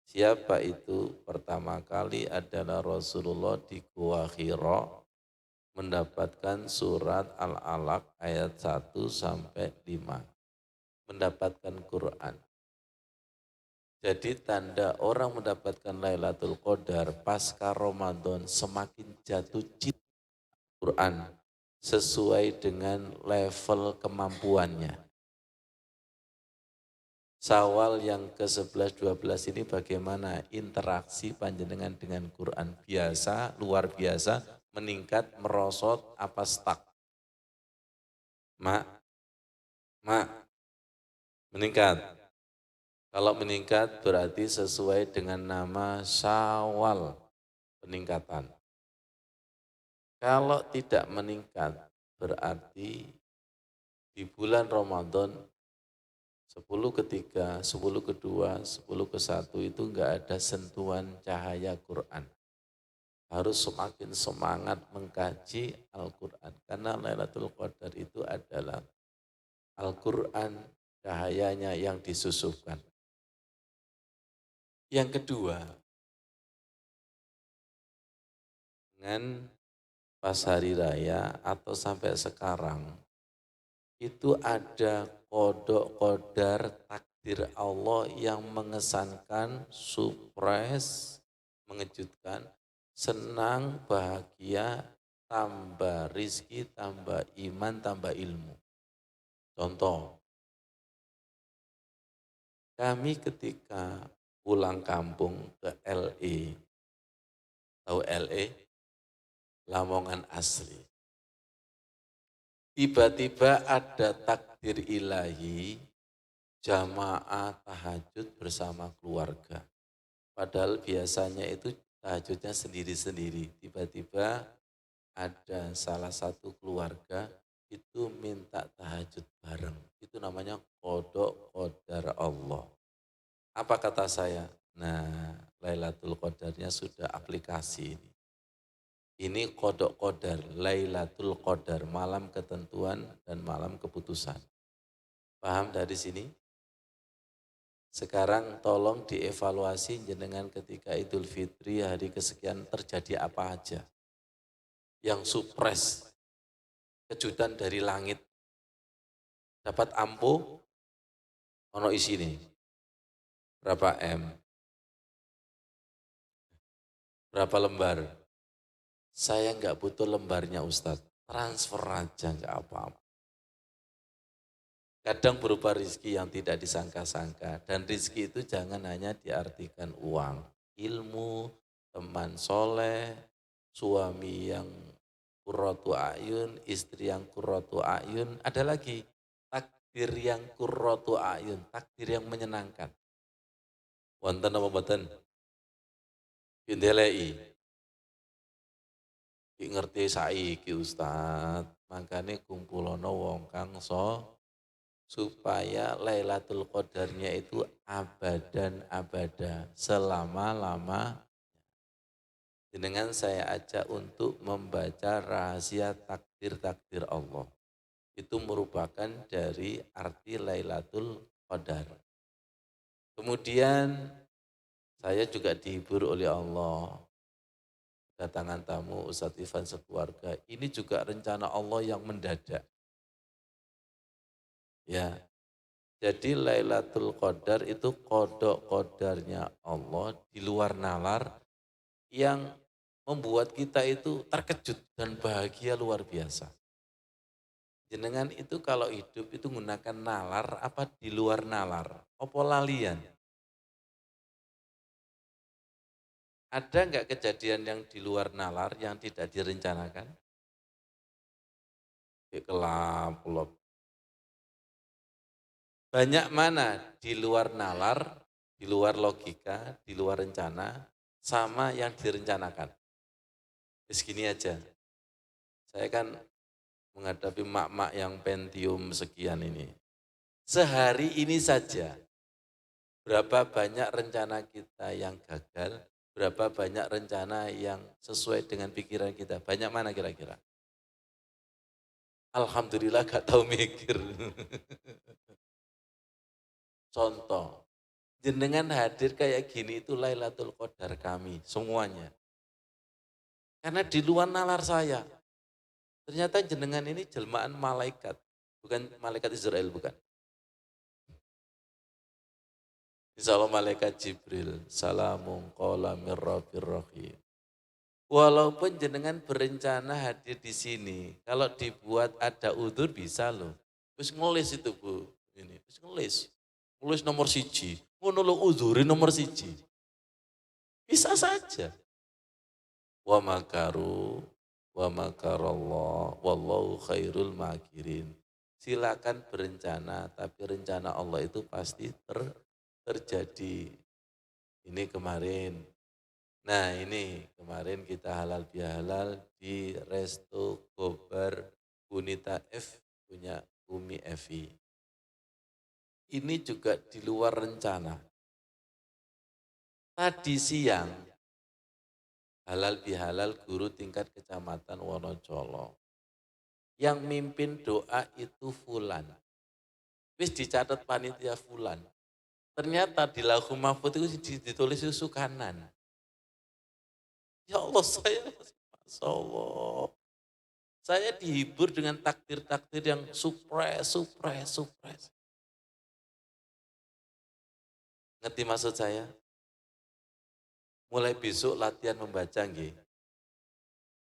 Siapa itu? Pertama kali adalah Rasulullah di Gua Hira mendapatkan surat Al-Alaq ayat 1 sampai 5. Mendapatkan Quran. Jadi tanda orang mendapatkan Lailatul Qadar pasca Ramadan semakin jatuh cinta Quran sesuai dengan level kemampuannya. Sawal yang ke-11, 12 ini bagaimana interaksi panjenengan dengan Quran? Biasa, luar biasa, meningkat, merosot, apa stuck? Mak, meningkat. Kalau meningkat berarti sesuai dengan nama Syawal, peningkatan. Kalau tidak meningkat berarti di bulan Ramadan 10 ketiga, 10 kedua, 10 ke 1 itu enggak ada sentuhan cahaya Quran. Harus semakin semangat mengkaji Al-Quran. Karena Lailatul Qadar itu adalah Al-Quran cahayanya yang disusupkan. Yang kedua, dengan pas hari raya atau sampai sekarang, itu ada kodok kodar takdir Allah yang mengesankan, surprise, mengejutkan, senang, bahagia, tambah rizki, tambah iman, tambah ilmu. Contoh, kami ketika pulang kampung ke LA, tahu LA? Lamongan asli. Tiba-tiba ada takdir ilahi, jamaah tahajud bersama keluarga. Padahal biasanya itu tahajudnya sendiri-sendiri. Tiba-tiba ada salah satu keluarga itu minta tahajud bareng. Itu namanya kodok qadar Allah. Apa kata saya? Nah, Lailatul Qadarnya sudah aplikasi ini. Ini kodok qadar, Lailatul Qadar, malam ketentuan dan malam keputusan. Paham dari sini? Sekarang tolong dievaluasi jenengan ketika Idul Fitri hari kesekian terjadi apa aja. Yang surprise, kejutan dari langit. Dapat ampo, ono isine. Berapa M? Berapa lembar? Saya enggak butuh lembarnya Ustadz, transfer aja enggak apa-apa. Kadang berupa rizki yang tidak disangka-sangka. Dan rizki itu jangan hanya diartikan uang. Ilmu, teman soleh, suami yang qurratu ayun, istri yang qurratu ayun. Ada lagi, takdir yang qurratu ayun, takdir yang menyenangkan. Wonten apa mboten? Pindelei. Ki ngerti saiki Ustaz. Makanya kumpulono wong kang supaya Lailatul Qadarnya itu abadan abada selama-lama. Dengan saya ajak untuk membaca rahasia takdir-takdir Allah. Itu merupakan dari arti Lailatul Qadar. Kemudian saya juga dihibur oleh Allah. Datangan tamu Ustadz Ivan sekeluarga. Ini juga rencana Allah yang mendadak. Ya, jadi Lailatul Qadar itu kodok kodarnya Allah di luar nalar yang membuat kita itu terkejut dan bahagia luar biasa. Jenengan itu kalau hidup itu menggunakan nalar apa di luar nalar? Apa lalian? Ada nggak kejadian yang di luar nalar yang tidak direncanakan? Kelap, banyak mana di luar nalar, di luar logika, di luar rencana, sama yang direncanakan. Segini aja, saya kan menghadapi mak-mak yang Pentium sekian ini. Sehari ini saja, berapa banyak rencana kita yang gagal, berapa banyak rencana yang sesuai dengan pikiran kita. Banyak mana kira-kira? Alhamdulillah gak tahu mikir. Contoh, jenengan hadir kayak gini itu Lailatul Qadar kami, semuanya. Karena di luar nalar saya, ternyata jenengan ini jelmaan malaikat, bukan malaikat Israel, bukan. Insya Allah malaikat Jibril, salamun qala mir rabbir rahim. Walaupun jenengan berencana hadir di sini, kalau dibuat ada udur bisa loh. Terus ngelis itu Bu, ini, terus ngelis. Ngelis nomor siji, ngono lo udurin nomor siji. Bisa saja. Wa makaru wa makarallah wallahu khairul makirin. Silakan berencana, tapi rencana Allah itu pasti terjadi. Ini kemarin. Nah ini kemarin kita halal bihalal di Resto Gobar Bunita F punya Umi Evi. Ini juga di luar rencana. Tadi siang halal bihalal guru tingkat kecamatan Wonocolo. Yang mimpin doa itu Fulan. Wis dicatat panitia Fulan. Ternyata di Lauhul Mahfuz itu ditulis Sukanan. Ya Allah saya, Masya Allah. Saya dihibur dengan takdir-takdir yang surprise. Ngerti maksud saya? Mulai besok latihan membaca nggih.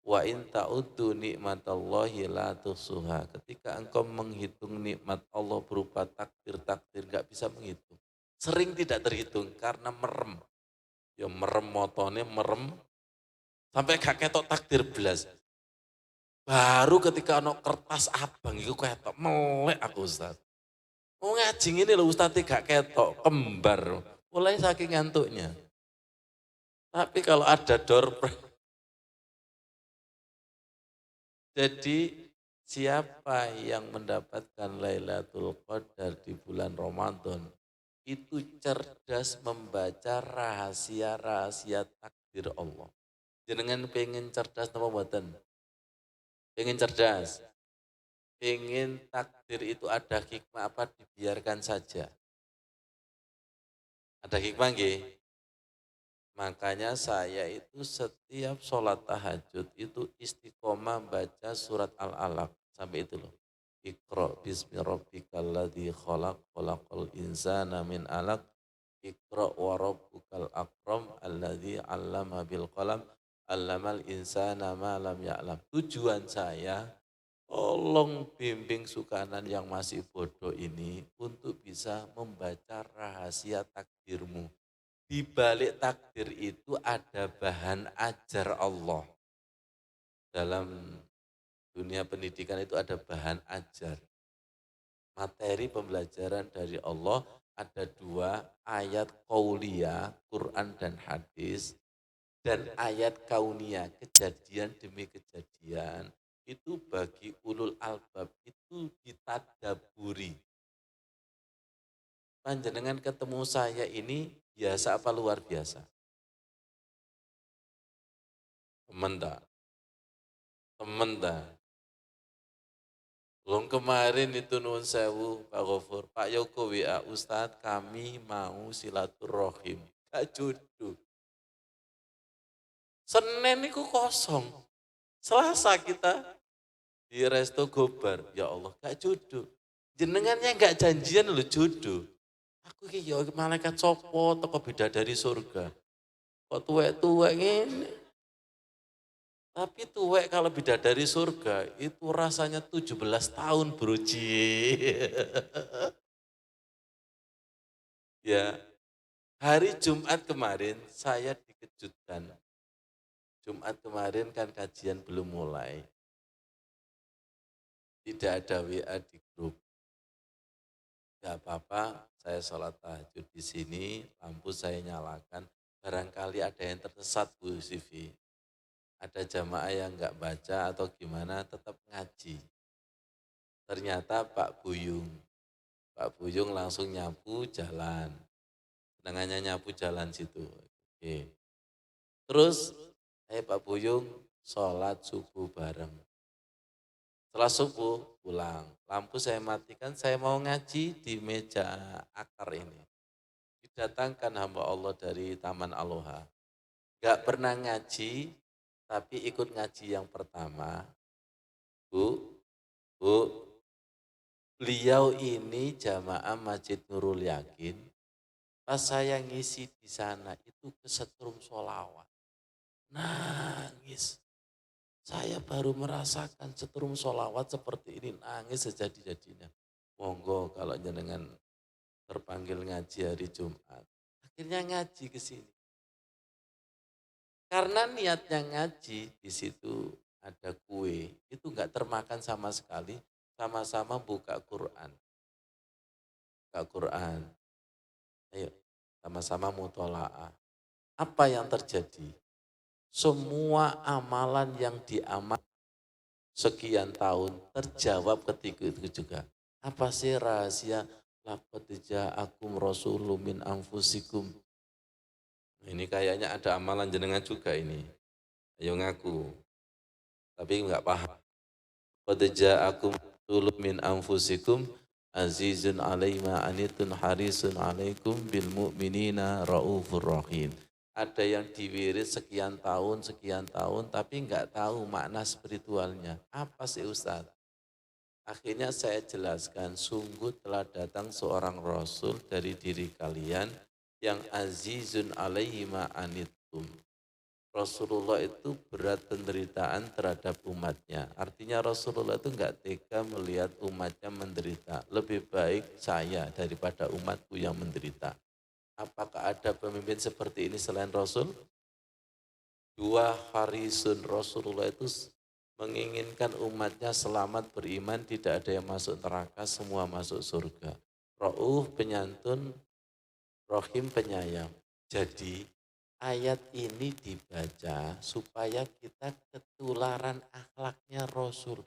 Wa in ta'uddu nikmatallahi la tuhsuha. Ketika engkau menghitung nikmat Allah berupa takdir-takdir gak bisa menghitung. Sering tidak terhitung karena merem. Ya merem motone merem sampai gak ketok takdir belas. Baru ketika ono kertas abang itu ketok melek aku Ustaz. Mau ngajing ini loh Ustaz gak ketok kembar. Mulai saking ngantuknya. Tapi kalau ada door jadi siapa yang mendapatkan Lailatul Qadar di bulan Ramadan itu cerdas membaca rahasia-rahasia takdir Allah. Jenengan pengen cerdas apa mboten? Pengen cerdas. Pengen takdir itu ada hikmah apa dibiarkan saja. Ada hikmah nggih? Makanya saya itu setiap sholat tahajud itu istiqomah baca surat Al-Alaq. Sampai itu loh. Iqra bismi rabbikal ladzi khalaq khalaqal insana min alaq. Iqra wa rabbukal akram alladzi 'allama bil qalam 'allamal insana ma lam ya'lam. Tujuan saya Tolong bimbing Sukanan yang masih bodoh ini untuk bisa membaca rahasia takdirmu. Di balik takdir itu ada bahan ajar Allah. Dalam dunia pendidikan itu ada bahan ajar. Materi pembelajaran dari Allah ada dua, ayat qauliyah, Quran dan hadis, dan ayat kauniyah, kejadian demi kejadian. Itu bagi ulul albab itu ditadaburi. Panjenengan ketemu saya ini biasa apa luar biasa? Temen tak? Temen tak? Long kemarin itu nuwun sewu Pak Gofur, Pak Yoko WA, Ustadz kami mau silaturahim. Gak jodoh. Senin itu kosong. Selasa kita di Resto Gobar. Ya Allah, gak jodoh. Jenengannya gak janjian loh jodoh. Aku ki ya malaikat sopo teko bidadari surga. Kok tuwek-tuwek ini. Tapi tuwek kalau bidadari surga itu rasanya 17 tahun broji. Ya, hari Jumat kemarin saya dikejutkan. Jumat kemarin kan kajian belum mulai. Tidak ada WA di grup. Gak apa-apa, saya sholat tahajud di sini, lampu saya nyalakan. Barangkali ada yang tersesat Bu Sivi. Ada jamaah yang nggak baca atau gimana, tetap ngaji. Ternyata Pak Buyung langsung nyapu jalan. Senangannya nyapu jalan situ. Oke. Terus, Pak Buyung sholat subuh bareng. Setelah subuh pulang, lampu saya matikan, saya mau ngaji di meja akar ini. Didatangkan hamba Allah dari Taman Aloha. Gak pernah ngaji, tapi ikut ngaji yang pertama. Bu, Bu, beliau ini jamaah Masjid Nurul Yakin. Pas saya ngisi di sana itu kesetrum sholawat. Nangis. Saya baru merasakan setrum sholawat seperti ini, nangis sejadi-jadinya. Monggo kalau jenengan terpanggil ngaji hari Jumat. Akhirnya ngaji ke sini. Karena niatnya ngaji, di situ ada kue, itu enggak termakan sama sekali, sama-sama buka Quran. Buka Quran, ayo sama-sama mutola'ah. Apa yang terjadi? Semua amalan yang diamal sekian tahun terjawab ketika itu juga. Apa sih rahasia? Laqad ja'akum rasulun min anfusikum. Ini kayaknya ada amalan jenengan juga ini. Ayo ngaku. Tapi enggak paham. Qad ja'akum rasulun min anfusikum azizun alaima anitun harisun alaikum bil mu'minina raufur rahim. Ada yang diwirid sekian tahun, tapi enggak tahu makna spiritualnya. Apa sih Ustaz? Akhirnya saya jelaskan, sungguh telah datang seorang Rasul dari diri kalian yang azizun alaihi ma'anittum. Rasulullah itu berat penderitaan terhadap umatnya. Artinya Rasulullah itu enggak tega melihat umatnya menderita. Lebih baik saya daripada umatku yang menderita. Apakah ada pemimpin seperti ini selain Rasul? Dua harisun, Rasulullah itu menginginkan umatnya selamat beriman, tidak ada yang masuk neraka, semua masuk surga. Ra'uf penyantun, Rohim penyayang. Jadi ayat ini dibaca supaya kita ketularan akhlaknya Rasul.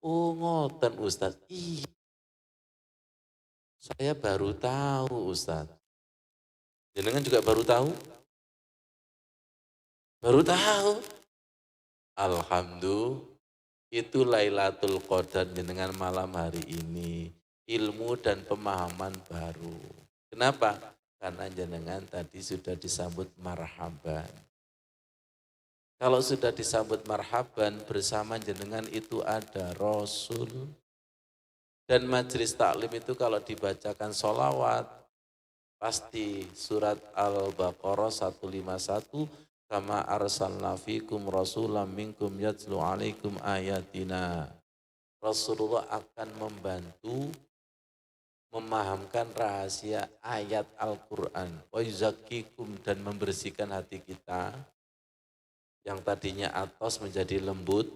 Oh ngoten Ustaz, saya baru tahu Ustaz. Jenengan juga baru tahu? Baru tahu. Alhamdulillah, itu Lailatul Qadar dengan malam hari ini. Ilmu dan pemahaman baru. Kenapa? Karena jenengan tadi sudah disambut marhaban. Kalau sudah disambut marhaban, bersama jenengan itu ada Rasul. Dan majelis taklim itu kalau dibacakan sholawat, pasti surat Al-Baqarah 151, kama arsalna fikum rasulam minkum yatlu alaikum ayatina. Rasulullah akan membantu memahamkan rahasia ayat Al-Quran. Wa yuzakkikum, dan membersihkan hati kita yang tadinya atos menjadi lembut,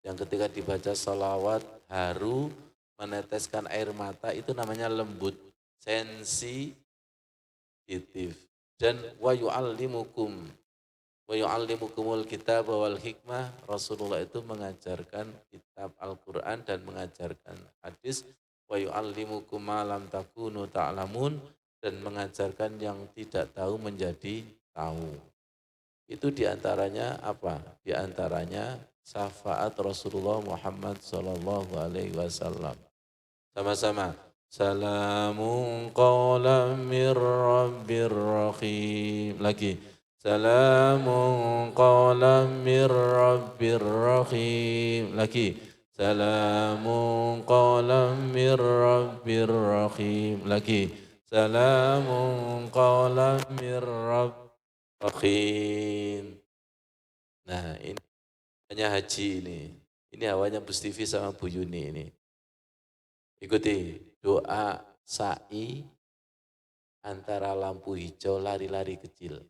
yang ketika dibaca salawat haru meneteskan air mata, itu namanya lembut, sensitif. Dan wa yu'allimukumul kitab wal hikmah, Rasulullah itu mengajarkan kitab Al-Quran dan mengajarkan hadis. Wa yu'allimukum ma lam takunu ta'lamun, dan mengajarkan yang tidak tahu menjadi tahu. Itu diantaranya apa? Diantaranya syafaat Rasulullah Muhammad Sallallahu Alaihi Wasallam. Sama-sama. Salamun qawlam mir rabbir rahim. Lagi. Salamun qawlam mir rabbir rahim. Lagi. Salamun qawlam mir rabbir rahim. Lagi. Salamun qawlam mir rabbir rahim. Nah, ini hanya haji ini. Ini awalnya Bu Stivi sama Bu Yuni ini. Ikuti doa sa'i antara lampu hijau lari-lari kecil.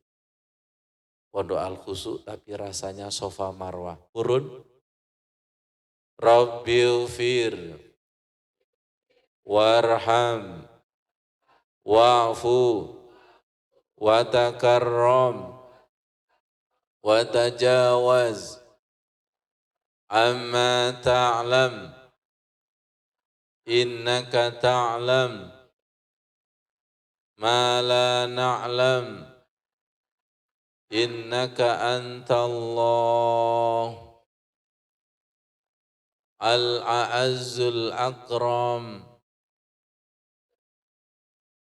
Pondok Al-Khusuk tapi rasanya sofa marwah. Urun. Rabbighfir warham wa'fu watakarram watajawaz amma ta'lam innaka ta'lam ma la na'lam innaka antallah al-a'azzul akram.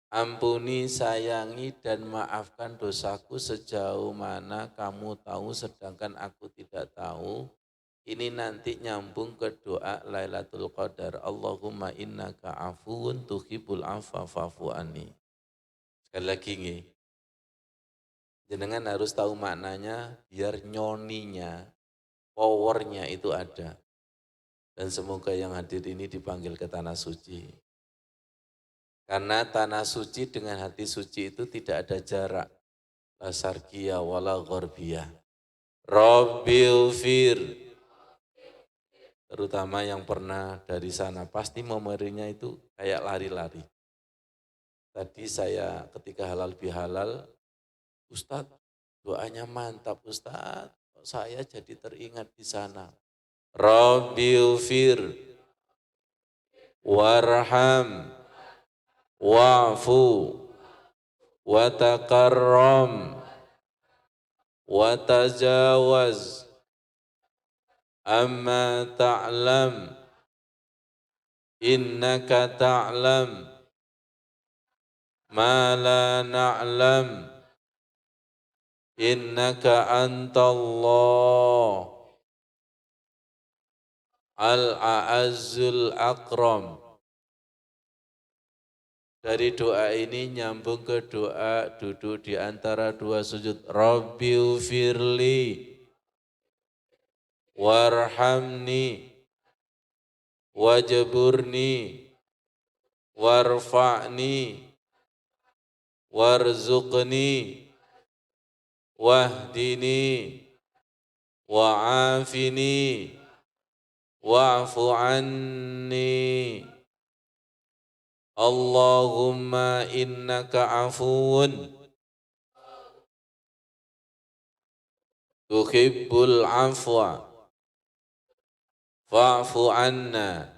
Ampuni, sayangi, dan maafkan dosaku sejauh mana kamu tahu sedangkan aku tidak tahu. Ini nanti nyambung ke doa Lailatul Qadar. Allahumma innaka afuun tuhibbul afwa fa'fu anni. Sekali lagi nih, jenengan harus tahu maknanya biar nyoninya, powernya itu ada. Dan semoga yang hadir ini dipanggil ke tanah suci. Karena tanah suci dengan hati suci itu tidak ada jarak. La sarqiyah wala gharbiyah. Rabbil fir. Terutama yang pernah dari sana, pasti memorinya itu kayak lari-lari. Tadi saya ketika halal bihalal, Ustadz doanya mantap Ustadz, saya jadi teringat di sana. Rabbil fir warham wa'fu watakarram watajawaz amma ta'lam innaka ta'lam ma la na'lam innaka antallah al-a'azzul akram. Dari doa ini nyambung ke doa duduk di antara dua sujud. Rabbighfirli warhamni wajburni warfa'ni warzuqni wahdini wa'afini wa'fu anni. Allahumma innaka afuun tuhibbul afwa fa'fu anna.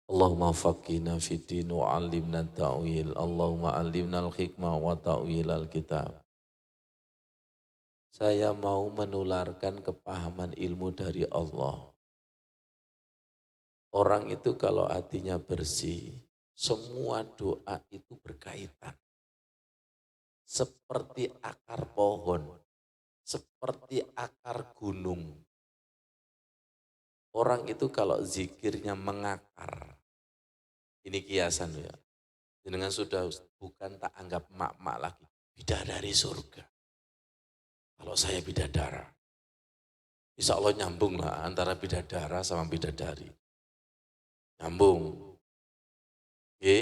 Allahumma faqina fiddin wa alimna ta'wil. Allahumma alimna al-hikmah wa ta'wil al-kitab. Saya mau menularkan kepahaman ilmu dari Allah. Orang itu kalau hatinya bersih, semua doa itu berkaitan. Seperti akar pohon, seperti akar gunung. Orang itu kalau zikirnya mengakar, ini kiasan ya. Dengan sudah bukan tak anggap mak-mak lagi, bidadari surga. Kalau saya bidadara, Insya Allah nyambung lah antara bidadara sama bidadari. Nyambung. Oke.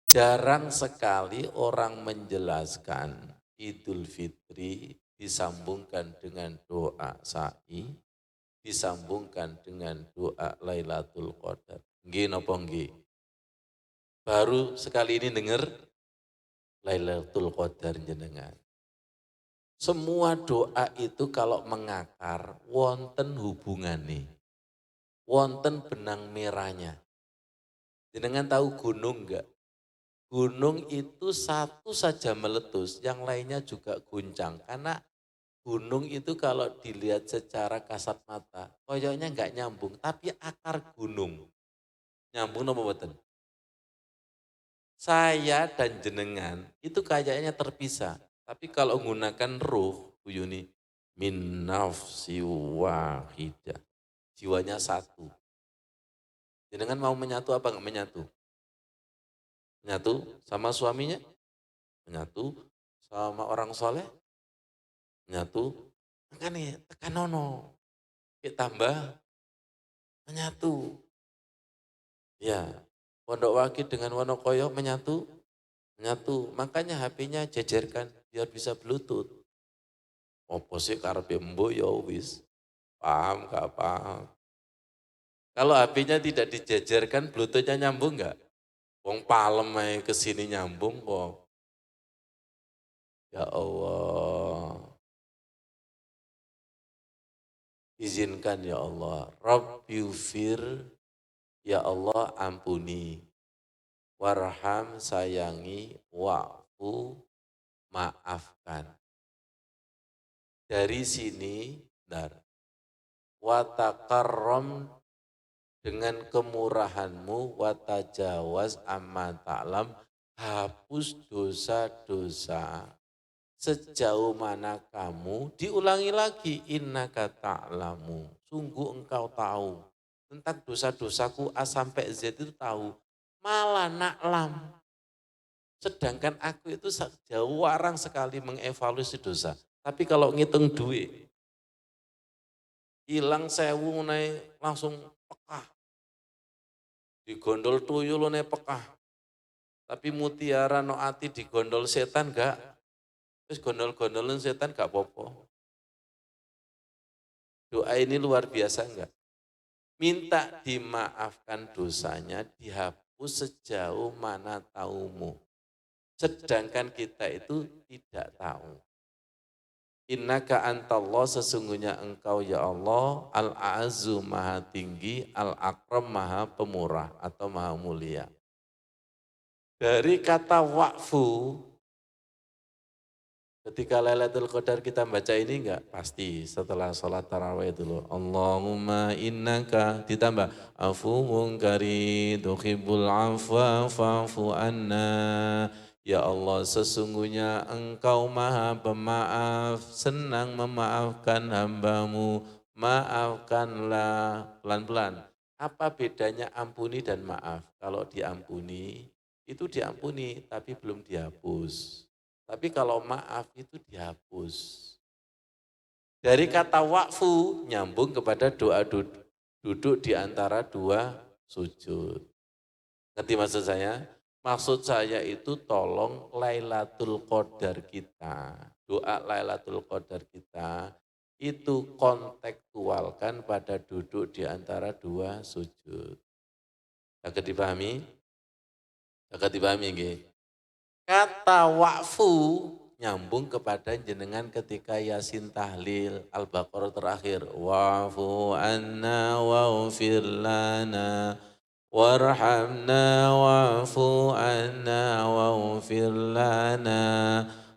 Jarang sekali orang menjelaskan Idul Fitri disambungkan dengan doa sa'i, disambungkan dengan doa Lailatul Qadar. Nggih napa nggih? Baru sekali ini dengar Lailatul Qadar jenengan. Semua doa itu kalau mengakar wonten hubungane, wonten benang merahnya. Jenengan tahu gunung enggak? Gunung itu satu saja meletus, yang lainnya juga guncang. Karena gunung itu kalau dilihat secara kasat mata, koyoknya enggak nyambung, tapi akar gunung. Nyambung apa mboten? Saya dan jenengan itu kayaknya terpisah. Tapi kalau menggunakan ruh, Bu Yuni, min nafsi wahidah. Jiwanya satu. Jenengan mau menyatu apa enggak menyatu? Menyatu sama suaminya? Menyatu sama orang soleh? Menyatu. Makanya tekan nono. Kita tambah menyatu. Ya, Pondok Wakil dengan Wonokoyo menyatu? Menyatu. Makanya HP-nya jejerkan biar bisa Bluetooth. Opo sih karepe mbok ya wis. Paham gak paham. Kalau HP-nya tidak dijejerkan, Bluetooth-nya nyambung gak? Wong palem ae kesini nyambung kok. Ya Allah. Izinkan ya Allah. Rabbiyufir, ya Allah ampuni. Warham sayangi, wa'fu maafkan. Dari sini, benar. Watakarrom dengan kemurahanmu, watajawaz amma ta'lam, hapus dosa-dosa. Sejauh mana kamu, diulangi lagi, innaka ta'lamu. Sungguh engkau tahu. Tentang dosa-dosaku A sampai Z itu tahu. Malah na'lam. Sedangkan aku itu jarang sekali mengevaluasi dosa. Tapi kalau ngitung duit, hilang 1.000 naik langsung pekah. Digondol tuyul naik pekah. Tapi mutiara no ati digondol setan gak? Terus gondol-gondolin setan gak popo. Doa ini luar biasa enggak? Minta dimaafkan dosanya, dihapus sejauh mana taumu. Sedangkan kita itu tidak tahu. Innaka antallah, sesungguhnya engkau ya Allah, al-a'azu maha tinggi, al-akram maha pemurah atau maha mulia. Dari kata wakfu, ketika Lailatul Qadar kita baca ini enggak? Pasti setelah sholat tarawih dulu. Allahumma innaka, ditambah afuwun karim tuhibbul afwa fa'fu anna. Ya Allah, sesungguhnya engkau maha pemaaf, senang memaafkan hambamu. Maafkanlah, pelan-pelan. Apa bedanya ampuni dan maaf? Kalau diampuni, itu diampuni tapi belum dihapus. Tapi kalau maaf itu dihapus. Dari kata wakfu nyambung kepada doa duduk di antara dua sujud. Ngerti maksud saya? Maksud saya itu tolong Lailatul Qadar kita, doa Lailatul Qadar kita itu kontekstualkan pada duduk di antara dua sujud. Agak dipahami? Agak dipahami nggih? Kata wakfu nyambung kepada jenengan ketika Yasin tahlil Al-Baqarah terakhir. Wa'fu anna wa'fir lana warhamna wa'fu anna wa'fir lana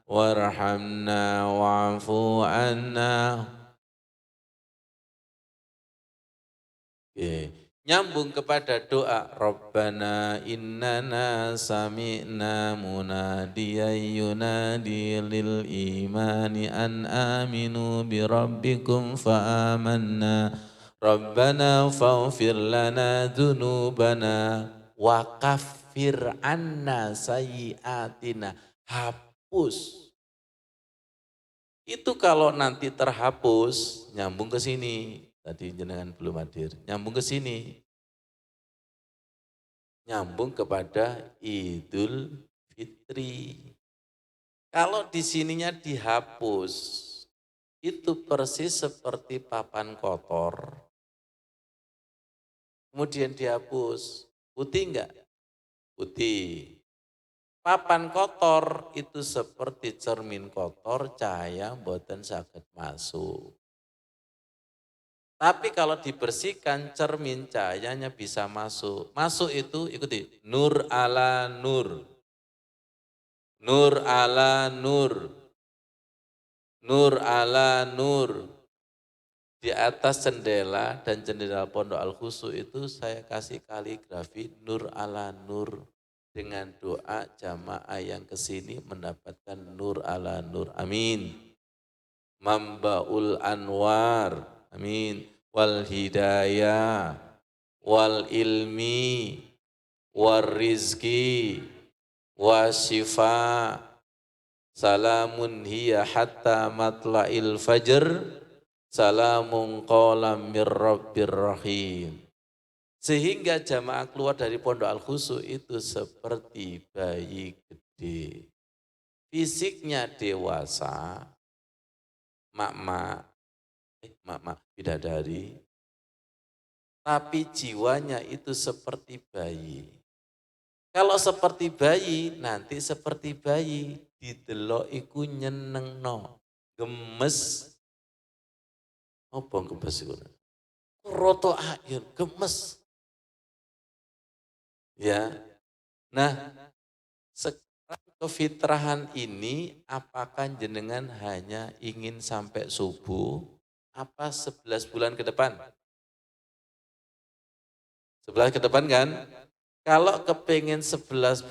warhamna wa'fu anna. Oke. Nyambung kepada doa Rabbana innana sami'na munadiyan yunadi lil imani an aminu bi rabbikum fa amanna Rabbana faghfir lana dzunubana wa kaffir anna sayyiatina. Hapus Itu kalau nanti terhapus, nyambung ke sini. Tadi jenengan belum hadir, nyambung ke sini. Nyambung kepada Idul Fitri. Kalau di sininya dihapus, itu persis seperti papan kotor, kemudian dihapus. Putih enggak? Putih. Papan kotor itu seperti cermin kotor, cahaya mboten saged masuk. Tapi kalau dibersihkan, cermin cahayanya bisa masuk. Masuk itu, ikuti, nur ala nur. Nur ala nur. Nur ala nur. Di atas jendela dan jendela Pondok Al-Khusu itu saya kasih kaligrafi nur ala nur. Dengan doa jamaah yang kesini mendapatkan nur ala nur. Amin. Mambaul anwar. Amin. Wal hidayah. Wal ilmi. Wal rizki. Wasyifa. Salamun hiya hatta matla'il fajr. Salamun qawlam mir rabbir rahim. Sehingga jamaah keluar dari Pondok Al-Khusu itu seperti bayi gede. Fisiknya dewasa, mak-mak bidadari, tapi jiwanya itu seperti bayi. Kalau seperti bayi, nanti seperti bayi, didelok iku nyenengno, gemes. Apa gemes iku? Roto ayun, gemes. Ya. Nah, sekarang kefitrahan ini apakah jenengan hanya ingin sampai subuh apa 11 bulan ke depan? 11 ke depan kan? Kalau kepingin 11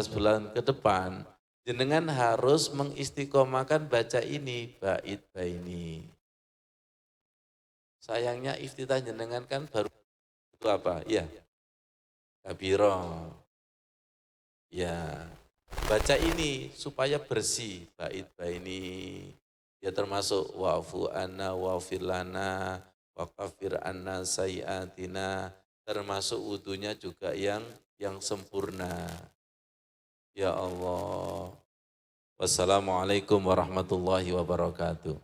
bulan ke depan, jenengan harus mengistiqomahkan baca ini, bait baini. Sayangnya iftitah jenengan kan baru itu apa? Ya, kabiro. Ya, baca ini supaya bersih bait baini. Ya termasuk wa'fu anna wa'fir lana wa kafir anna sayiatina, termasuk wudunya juga yang sempurna. Ya Allah. Wassalamualaikum warahmatullahi wabarakatuh.